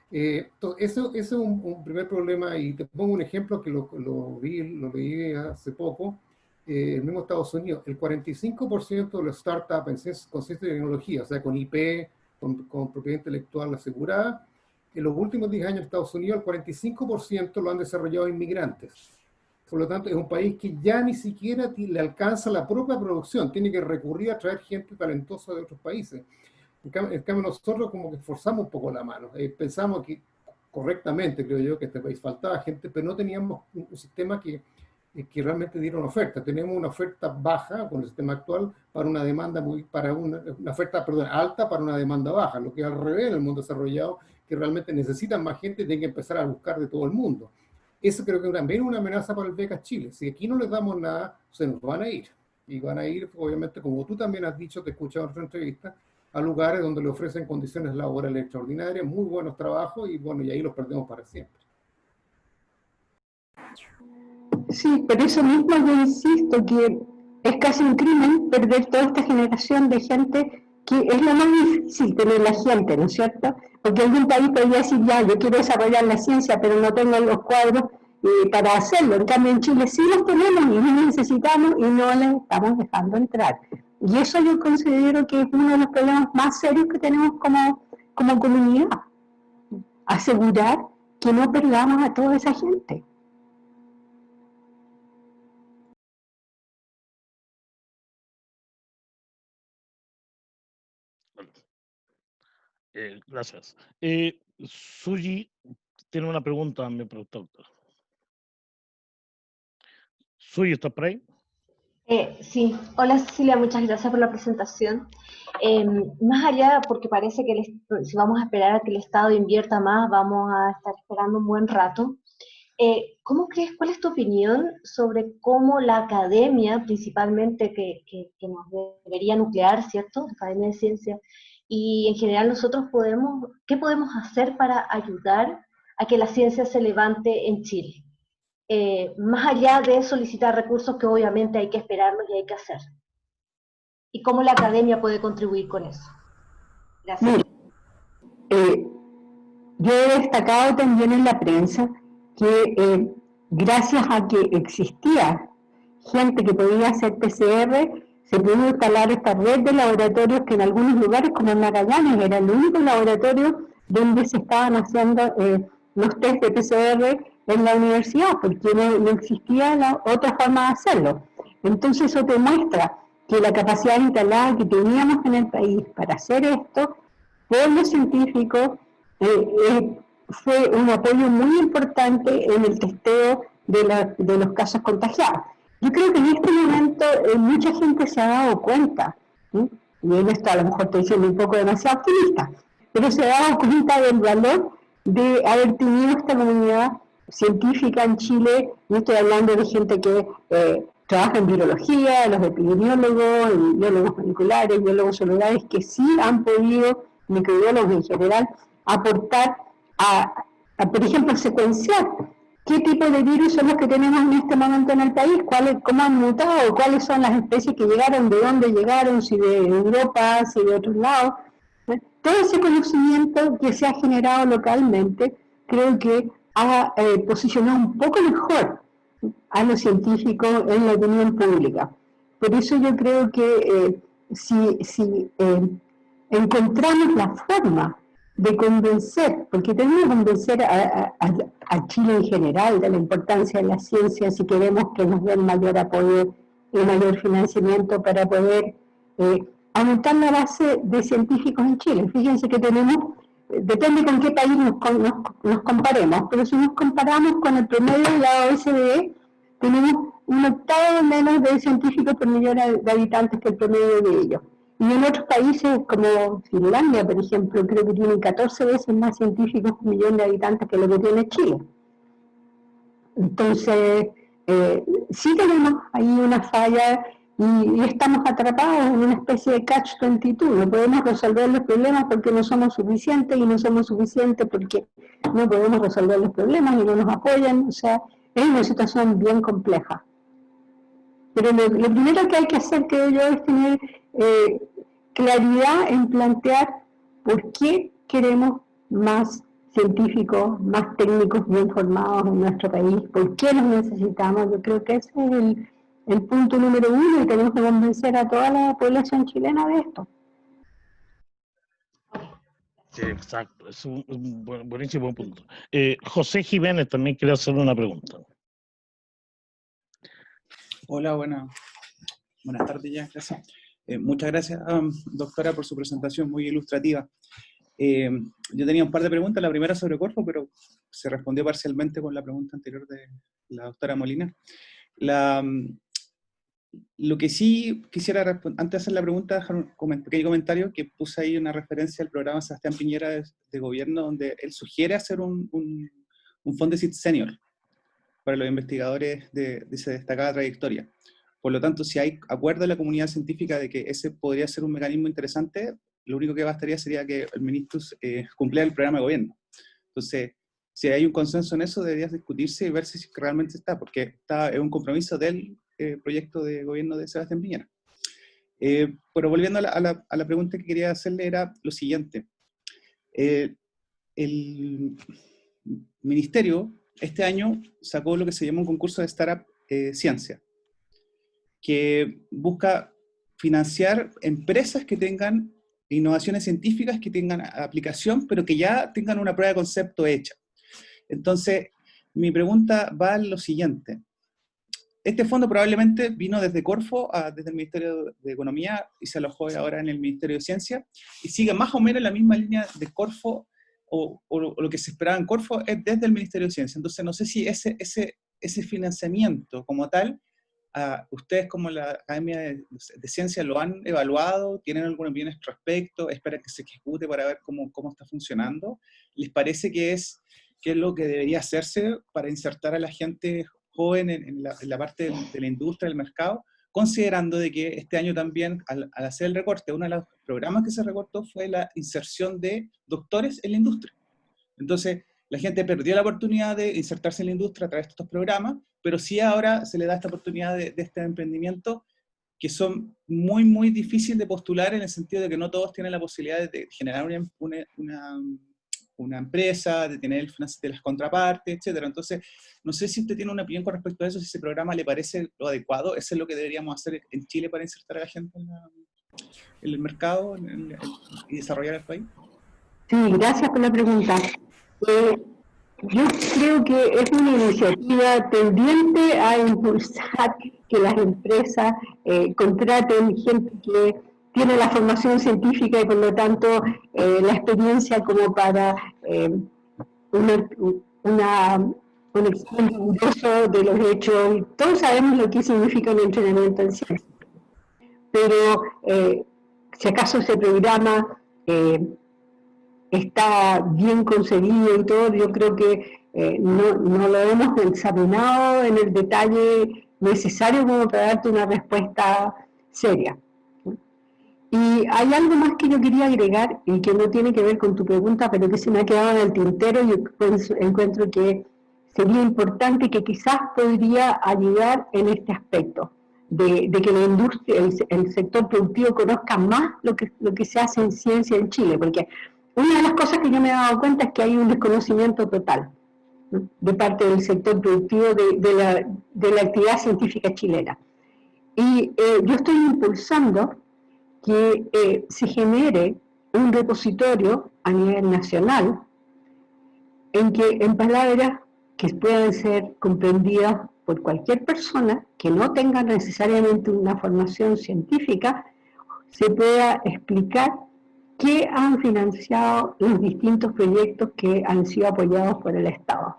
Entonces, eso es un primer problema y te pongo un ejemplo que lo leí hace poco. El mismo Estados Unidos, el 45% de los startups con ciencia y tecnología, o sea, con IP, con propiedad intelectual asegurada, en los últimos 10 años en Estados Unidos, el 45% lo han desarrollado inmigrantes. Por lo tanto, es un país que ya ni siquiera le alcanza la propia producción, tiene que recurrir a traer gente talentosa de otros países. En cambio nosotros como que forzamos un poco la mano. Pensamos que correctamente, creo yo, que este país faltaba gente, pero no teníamos un sistema que realmente dieron oferta. Tenemos una oferta baja con el sistema actual para una demanda una oferta, perdón, alta para una demanda baja, lo que es al revés en el mundo desarrollado, que realmente necesitan más gente y tienen que empezar a buscar de todo el mundo. Eso creo que también es una amenaza para el Becas Chile. Si aquí no les damos nada, se nos van a ir. Y van a ir, obviamente, como tú también has dicho, te he escuchado en otra entrevista, a lugares donde le ofrecen condiciones laborales extraordinarias, muy buenos trabajos, y bueno, y ahí los perdemos para siempre. Sí, por eso mismo yo insisto que es casi un crimen perder toda esta generación de gente que es lo más difícil tener la gente, ¿no es cierto? Porque algún país podría decir, ya, yo quiero desarrollar la ciencia, pero no tengo los cuadros para hacerlo. En cambio, en Chile sí los tenemos y los necesitamos y no les estamos dejando entrar. Y eso yo considero que es uno de los problemas más serios que tenemos como comunidad. Asegurar que no perdamos a toda esa gente. Gracias. Suji tiene una pregunta, mi productor. Suji, ¿estás por ahí? Sí, hola Cecilia, muchas gracias por la presentación. Más allá, porque parece que si vamos a esperar a que el Estado invierta más, vamos a estar esperando un buen rato. ¿Cuál es tu opinión sobre cómo la academia, principalmente que nos debería nuclear, ¿cierto? La Academia de Ciencia, y en general nosotros ¿qué podemos hacer para ayudar a que la ciencia se levante en Chile? Más allá de solicitar recursos que obviamente hay que esperarlos y hay que hacer. ¿Y cómo la academia puede contribuir con eso? Gracias. Yo he destacado también en la prensa que gracias a que existía gente que podía hacer PCR, se pudo instalar esta red de laboratorios que en algunos lugares, como en Magallanes, era el único laboratorio donde se estaban haciendo los test de PCR en la universidad, porque no existía otra forma de hacerlo. Entonces eso demuestra que la capacidad instalada que teníamos en el país para hacer esto, por los científicos, fue un apoyo muy importante en el testeo de los casos contagiados. Yo creo que en este momento mucha gente se ha dado cuenta, ¿sí? Y en esto a lo mejor estoy siendo un poco demasiado optimista, pero se ha dado cuenta del valor de haber tenido esta comunidad científica en Chile. Yo estoy hablando de gente que trabaja en virología, los epidemiólogos, biólogos moleculares, biólogos celulares, que sí han podido, microbiólogos en general, aportar por ejemplo, secuenciar qué tipo de virus son los que tenemos en este momento en el país, cómo han mutado, cuáles son las especies que llegaron, de dónde llegaron, si de Europa, si de otros lados. Todo ese conocimiento que se ha generado localmente, creo que ha posicionado un poco mejor a los científicos en la opinión pública. Por eso yo creo que si encontramos la forma de convencer, porque tenemos que convencer a Chile en general de la importancia de la ciencia si queremos que nos den mayor apoyo y mayor financiamiento para poder aumentar la base de científicos en Chile. Fíjense que tenemos, depende con qué país nos comparemos, pero si nos comparamos con el promedio de la OSDE, tenemos un octavo menos de científicos por millón de habitantes que el promedio de ellos. Y en otros países como Finlandia, por ejemplo, creo que tienen 14 veces más científicos por millón de habitantes que lo que tiene Chile. Entonces, sí tenemos ahí una falla y estamos atrapados en una especie de catch-22. No podemos resolver los problemas porque no somos suficientes y no somos suficientes porque no podemos resolver los problemas y no nos apoyan. O sea, es una situación bien compleja. Pero lo primero que hay que hacer, creo yo, es tener claridad en plantear por qué queremos más científicos, más técnicos bien formados en nuestro país, por qué los necesitamos. Yo creo que ese es el punto número uno y tenemos que convencer a toda la población chilena de esto. Sí, exacto, es un buenísimo punto. José Jiménez también quiere hacer una pregunta. Hola, buenas tardes ya, gracias. Muchas gracias, doctora, por su presentación muy ilustrativa. Yo tenía un par de preguntas, la primera sobre Corfo, pero se respondió parcialmente con la pregunta anterior de la doctora Molina. Lo que sí quisiera responder, antes de hacer la pregunta, dejar un pequeño comentario, que puse ahí una referencia al programa Sebastián Piñera de gobierno, donde él sugiere hacer un Fondesit Senior para los investigadores de esa destacada trayectoria. Por lo tanto, si hay acuerdo en la comunidad científica de que ese podría ser un mecanismo interesante, lo único que bastaría sería que el ministro cumpliera el programa de gobierno. Entonces, si hay un consenso en eso, debería discutirse y verse si realmente está, porque es un compromiso del proyecto de gobierno de Sebastián Piñera. Pero volviendo a la pregunta que quería hacerle, era lo siguiente. El ministerio este año sacó lo que se llama un concurso de Startup Ciencia, que busca financiar empresas que tengan innovaciones científicas, que tengan aplicación, pero que ya tengan una prueba de concepto hecha. Entonces, mi pregunta va a lo siguiente. Este fondo probablemente vino desde Corfo, desde el Ministerio de Economía, y se alojó ahora en el Ministerio de Ciencia, y sigue más o menos la misma línea de Corfo, o lo que se esperaba en Corfo, es desde el Ministerio de Ciencia. Entonces, no sé si ese financiamiento como tal, ustedes como la Academia de Ciencia lo han evaluado, tienen alguna opinión al respecto, esperan que se ejecute para ver cómo está funcionando. ¿Les parece que es lo que debería hacerse para insertar a la gente joven en la parte de la industria, del mercado, considerando de que este año también, al hacer el recorte, uno de los programas que se recortó fue la inserción de doctores en la industria? Entonces, la gente perdió la oportunidad de insertarse en la industria a través de estos programas, pero sí ahora se le da esta oportunidad de este emprendimiento, que son muy, muy difíciles de postular, en el sentido de que no todos tienen la posibilidad de generar una empresa, de tener el financiamiento de las contrapartes, etc. Entonces, no sé si usted tiene una opinión con respecto a eso, si ese programa le parece lo adecuado, ¿eso es lo que deberíamos hacer en Chile para insertar a la gente en el mercado y desarrollar el país? Sí, gracias por la pregunta. Yo creo que es una iniciativa tendiente a impulsar que las empresas contraten gente que tiene la formación científica y por lo tanto la experiencia como para un examen riguroso de los hechos. Todos sabemos lo que significa un entrenamiento en ciencia. Pero si acaso ese programa está bien concebido y todo, yo creo que no lo hemos examinado en el detalle necesario como para darte una respuesta seria. Y hay algo más que yo quería agregar y que no tiene que ver con tu pregunta, pero que se me ha quedado en el tintero y encuentro que sería importante, que quizás podría ayudar en este aspecto, de que la industria, el sector productivo conozca más lo que se hace en ciencia en Chile, porque una de las cosas que yo me he dado cuenta es que hay un desconocimiento total, ¿no?, de parte del sector productivo de la actividad científica chilena. Y yo estoy impulsando que se genere un repositorio a nivel nacional en que, en palabras que puedan ser comprendidas por cualquier persona que no tenga necesariamente una formación científica, se pueda explicar qué han financiado los distintos proyectos que han sido apoyados por el Estado.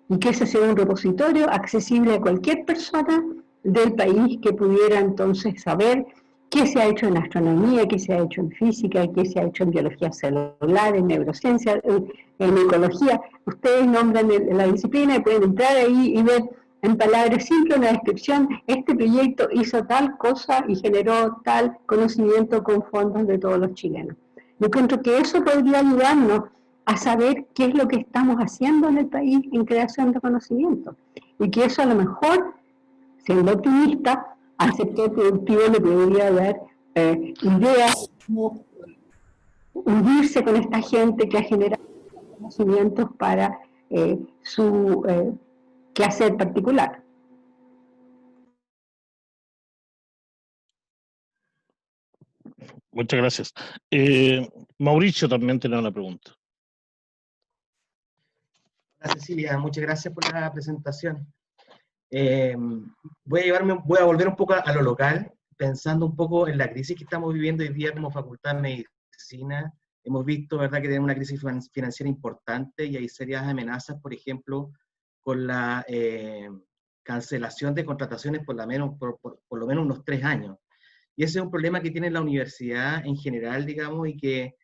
Y que ese sea un repositorio accesible a cualquier persona del país que pudiera entonces saber qué se ha hecho en astronomía, qué se ha hecho en física, qué se ha hecho en biología celular, en neurociencia, en ecología. Ustedes nombran la disciplina y pueden entrar ahí y ver en palabras simples una descripción: este proyecto hizo tal cosa y generó tal conocimiento con fondos de todos los chilenos. Yo encuentro que eso podría ayudarnos a saber qué es lo que estamos haciendo en el país en creación de conocimiento. Y que eso a lo mejor, siendo optimista, al sector productivo le podría dar ideas como unirse con esta gente que ha generado conocimientos para su quehacer particular. Muchas gracias. Mauricio también tiene una pregunta. Hola Cecilia, muchas gracias por la presentación. Voy a volver un poco a lo local, pensando un poco en la crisis que estamos viviendo hoy día como Facultad de Medicina. Hemos visto, ¿verdad?, que tenemos una crisis financiera importante y hay serias amenazas, por ejemplo, con la cancelación de contrataciones por lo menos unos 3 años. Y ese es un problema que tiene la universidad en general, digamos, y que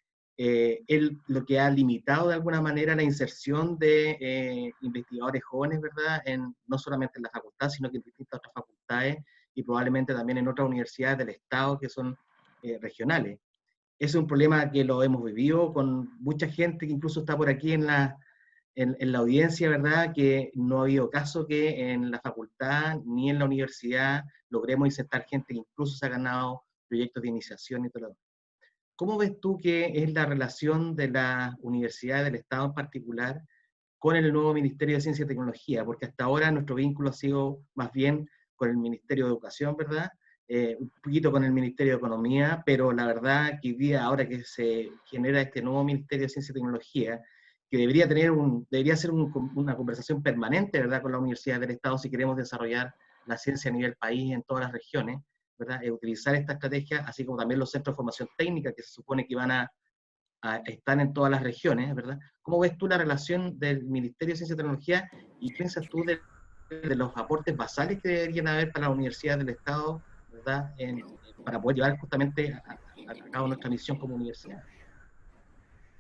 lo que ha limitado de alguna manera la inserción de investigadores jóvenes, ¿verdad?, no solamente en la facultad, sino que en distintas otras facultades y probablemente también en otras universidades del Estado que son regionales. Ese es un problema que lo hemos vivido con mucha gente que incluso está por aquí en la audiencia, ¿verdad?, que no ha habido caso que en la facultad ni en la universidad logremos insertar gente que incluso se ha ganado proyectos de iniciación y todo lo demás. ¿Cómo ves tú que es la relación de las universidades del Estado en particular con el nuevo Ministerio de Ciencia y Tecnología? Porque hasta ahora nuestro vínculo ha sido más bien con el Ministerio de Educación, ¿verdad? Un poquito con el Ministerio de Economía, pero la verdad que hoy día, ahora que se genera este nuevo Ministerio de Ciencia y Tecnología, que debería ser una conversación permanente, ¿verdad?, con las universidades del Estado si queremos desarrollar la ciencia a nivel país en todas las regiones, ¿verdad?, utilizar esta estrategia, así como también los centros de formación técnica que se supone que van a estar en todas las regiones, ¿verdad? ¿Cómo ves tú la relación del Ministerio de Ciencia y Tecnología y qué piensas tú de los aportes basales que deberían haber para las universidades del Estado, ¿verdad?, para poder llevar justamente a cabo nuestra misión como universidad?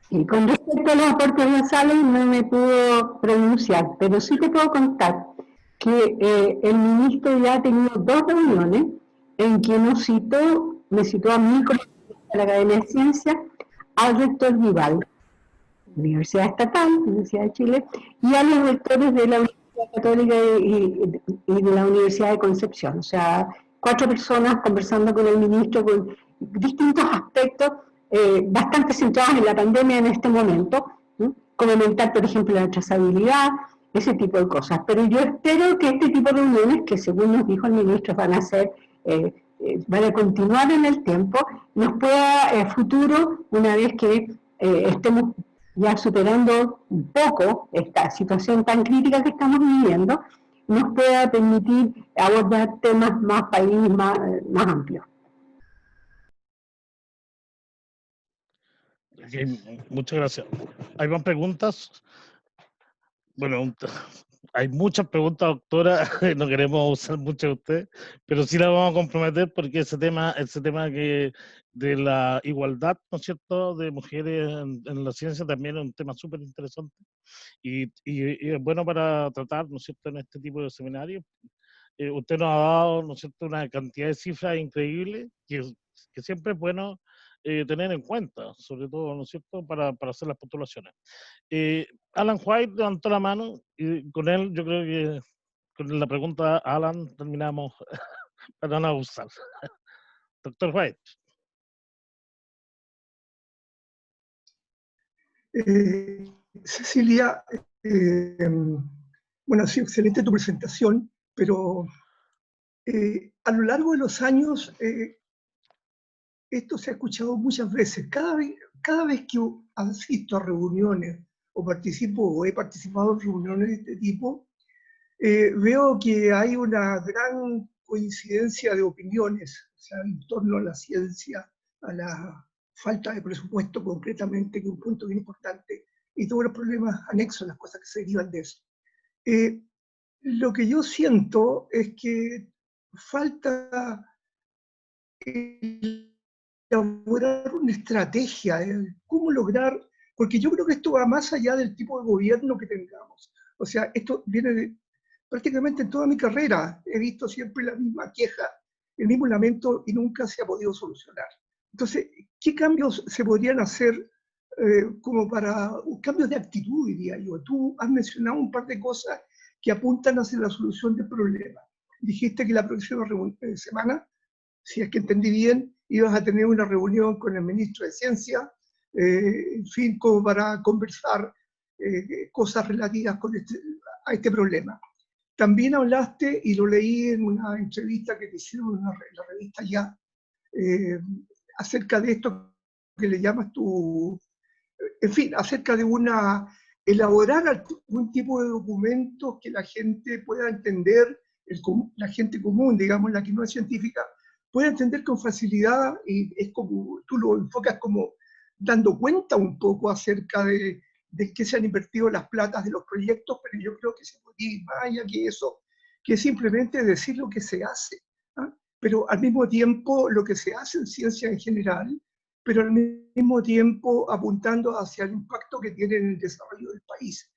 Y con respecto a los aportes basales no me puedo pronunciar, pero sí te puedo contar que el ministro ya ha tenido 2 reuniones en que me citó a mí con la Academia de Ciencias, al rector Vival, Universidad Estatal, Universidad de Chile, y a los rectores de la Universidad Católica y de la Universidad de Concepción. O sea, 4 personas conversando con el ministro con distintos aspectos bastante centrados en la pandemia en este momento, ¿no?, como aumentar, por ejemplo, la trazabilidad, ese tipo de cosas. Pero yo espero que este tipo de reuniones, que según nos dijo el ministro van a continuar en el tiempo, nos pueda futuro, una vez que estemos ya superando un poco esta situación tan crítica que estamos viviendo, nos pueda permitir abordar temas más país, más amplios. Muchas gracias. ¿Hay más preguntas? Bueno, hay muchas preguntas, doctora, no queremos usar mucho de usted, pero sí la vamos a comprometer porque ese tema de la igualdad, ¿no es cierto?, de mujeres en la ciencia también es un tema súper interesante y es bueno para tratar, ¿no es cierto?, en este tipo de seminarios. Usted nos ha dado, ¿no es cierto?, una cantidad de cifras increíbles que siempre es bueno tener en cuenta, sobre todo, ¿no es cierto?, para hacer las postulaciones. Alan White levantó la mano y con él yo creo que con la pregunta a Alan terminamos para no abusar. Doctor White. Cecilia, bueno, ha sido excelente tu presentación, pero a lo largo de los años esto se ha escuchado muchas veces. Cada vez que asisto a reuniones o participo o he participado en reuniones de este tipo, veo que hay una gran coincidencia de opiniones, o sea, en torno a la ciencia, a la falta de presupuesto concretamente, que es un punto bien importante, y todos los problemas anexos, las cosas que se derivan de eso. Lo que yo siento es que falta elaborar una estrategia, cómo lograr, porque yo creo que esto va más allá del tipo de gobierno que tengamos. O sea, esto viene de, prácticamente en toda mi carrera, he visto siempre la misma queja, el mismo lamento y nunca se ha podido solucionar. Entonces, ¿qué cambios se podrían hacer como para cambios de actitud, diría yo? Tú has mencionado un par de cosas que apuntan hacia la solución del problema. Dijiste que la próxima semana, si es que entendí bien, ibas a tener una reunión con el ministro de Ciencia, en fin, como para conversar cosas relativas a este problema. También hablaste, y lo leí en una entrevista que te hicieron en la revista Ya, acerca de esto que le llamas tú, en fin, acerca de elaborar algún tipo de documentos que la gente pueda entender, la gente común, digamos, la que no es científica, pueda entender con facilidad, y es como, tú lo enfocas como dando cuenta un poco acerca de qué se han invertido las platas de los proyectos, pero yo creo que se puede ir más allá que eso, que es simplemente decir lo que se hace, ¿ah? Pero al mismo tiempo lo que se hace en ciencia en general, pero al mismo tiempo apuntando hacia el impacto que tiene en el desarrollo del país.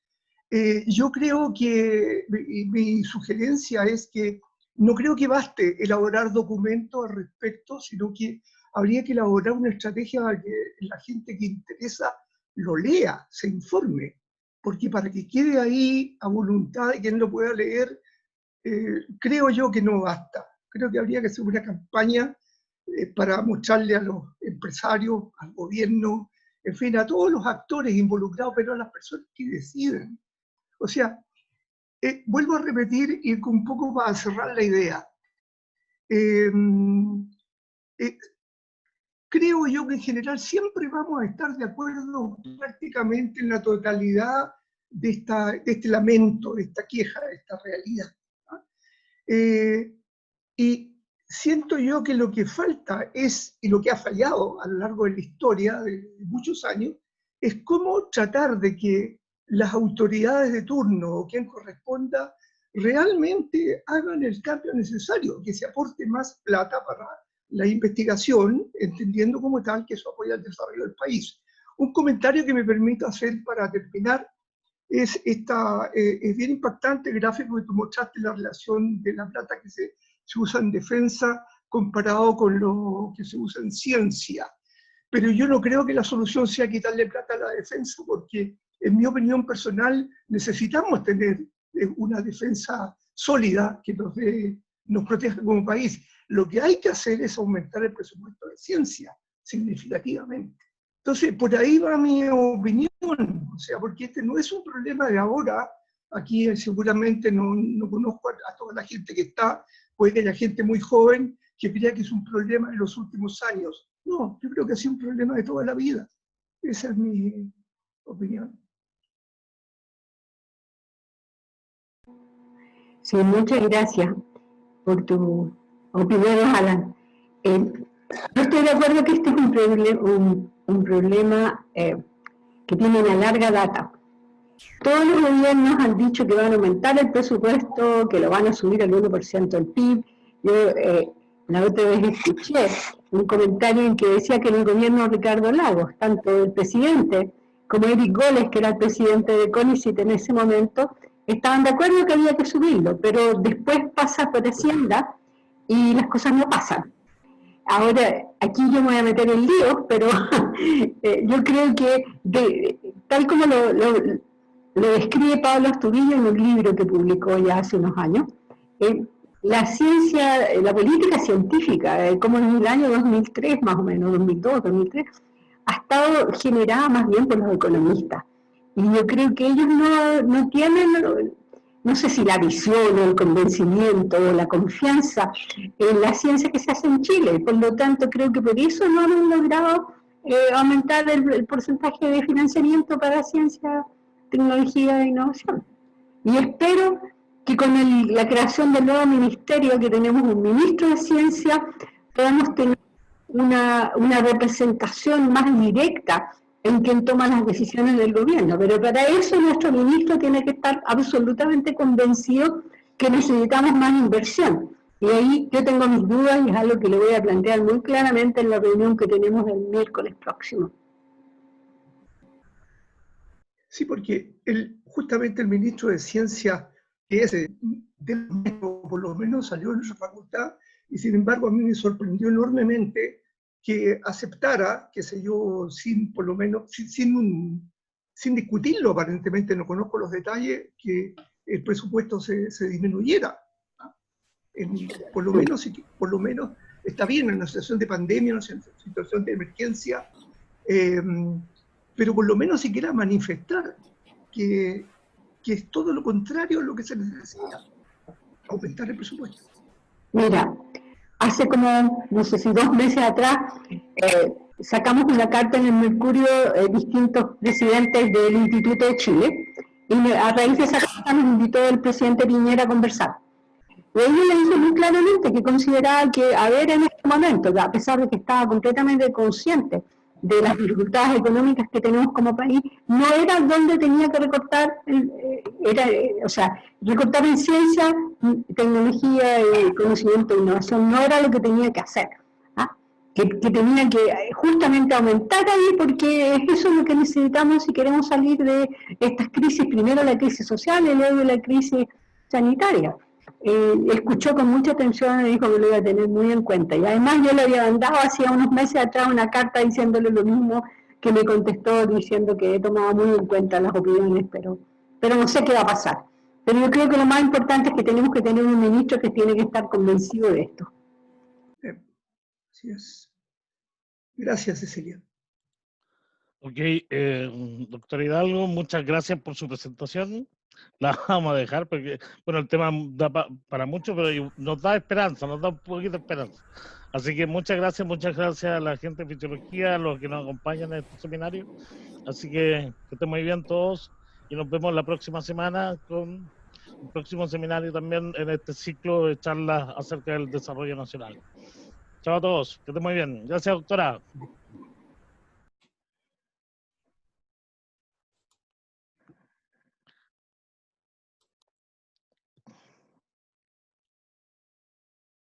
Yo creo que mi sugerencia es que no creo que baste elaborar documentos al respecto, sino que habría que elaborar una estrategia para que la gente que interesa lo lea, se informe, porque para que quede ahí a voluntad de quien lo pueda leer, creo yo que no basta. Creo que habría que hacer una campaña para mostrarle a los empresarios, al gobierno, en fin, a todos los actores involucrados, pero a las personas que deciden. O sea, vuelvo a repetir y un poco para cerrar la idea. Creo yo que en general siempre vamos a estar de acuerdo prácticamente en la totalidad de este lamento, de esta queja, de esta realidad, ¿no? Y siento yo que lo que falta es, y lo que ha fallado a lo largo de la historia de muchos años, es cómo tratar de que las autoridades de turno o quien corresponda realmente hagan el cambio necesario, que se aporte más plata para la investigación, entendiendo como tal que eso apoya el desarrollo del país. Un comentario que me permito hacer para terminar es bien impactante el gráfico que tú mostraste, la relación de la plata que se usa en defensa comparado con lo que se usa en ciencia. Pero yo no creo que la solución sea quitarle plata a la defensa, porque en mi opinión personal necesitamos tener una defensa sólida que nos proteja como país. Lo que hay que hacer es aumentar el presupuesto de ciencia significativamente. Entonces, por ahí va mi opinión, o sea, porque este no es un problema de ahora. Aquí seguramente no conozco a toda la gente que está, puede que haya gente muy joven que crea que es un problema de los últimos años. No, yo creo que ha sido un problema de toda la vida. Esa es mi opinión. Sí, muchas gracias por tu opinión, Alan. Yo estoy de acuerdo que este es un problema que tiene una larga data. Todos los gobiernos han dicho que van a aumentar el presupuesto, que lo van a subir al 1% del PIB. Yo la otra vez escuché un comentario en que decía que en el gobierno de Ricardo Lagos, tanto el presidente como Eric Goles, que era el presidente de CONICET en ese momento, estaban de acuerdo que había que subirlo, pero después pasa por Hacienda y las cosas no pasan. ahora, aquí yo me voy a meter en líos, pero yo creo que, tal como lo describe Pablo Astudillo en un libro que publicó ya hace unos años, la ciencia, la política científica, como en el año 2003 más o menos, 2002, 2003, ha estado generada más bien por los economistas. Y yo creo que ellos no tienen, no sé si la visión o el convencimiento o la confianza en la ciencia que se hace en Chile. Por lo tanto, creo que por eso no han logrado aumentar el porcentaje de financiamiento para ciencia, tecnología e innovación. Y espero que con la creación del nuevo ministerio, que tenemos un ministro de ciencia, podamos tener una representación más directa en quien toma las decisiones del gobierno. Pero para eso nuestro ministro tiene que estar absolutamente convencido que necesitamos más inversión. Y ahí yo tengo mis dudas y es algo que le voy a plantear muy claramente en la reunión que tenemos el miércoles próximo. Sí, porque justamente el ministro de Ciencia, que es por lo menos salió de nuestra facultad, y sin embargo a mí me sorprendió enormemente que aceptara, qué sé yo, por lo menos, sin discutirlo aparentemente, no conozco los detalles, que el presupuesto se disminuyera. Por lo menos está bien en una situación de pandemia, en una situación de emergencia, pero por lo menos siquiera manifestar que es todo lo contrario a lo que se necesita, aumentar el presupuesto. Mira, hace como, no sé si 2 meses atrás, sacamos una carta en el Mercurio, distintos presidentes del Instituto de Chile, y a raíz de esa carta nos invitó el presidente Piñera a conversar. Y ella le dijo muy claramente que consideraba que haber en este momento, a pesar de que estaba completamente consciente de las dificultades económicas que tenemos como país, no era donde tenía que recortar, recortar en ciencia, tecnología, conocimiento e innovación, no era lo que tenía que hacer. Que tenía que justamente aumentar ahí, porque eso es lo que necesitamos si queremos salir de estas crisis, primero la crisis social y luego la crisis sanitaria. Escuchó con mucha atención y dijo que lo iba a tener muy en cuenta. Y además yo le había mandado hacía unos meses atrás una carta diciéndole lo mismo, que me contestó diciendo que he tomado muy en cuenta las opiniones, pero no sé qué va a pasar. Pero yo creo que lo más importante es que tenemos que tener un ministro que tiene que estar convencido de esto. Así es. Gracias, Cecilia. Ok, doctor Hidalgo, muchas gracias por su presentación. La vamos a dejar porque, bueno, el tema da para mucho, pero nos da esperanza, nos da un poquito de esperanza. Así que muchas gracias a la gente de Fisiología, a los que nos acompañan en este seminario. Así que estén muy bien todos y nos vemos la próxima semana con un próximo seminario también en este ciclo de charlas acerca del desarrollo nacional. Chao a todos, que estén muy bien. Gracias, doctora.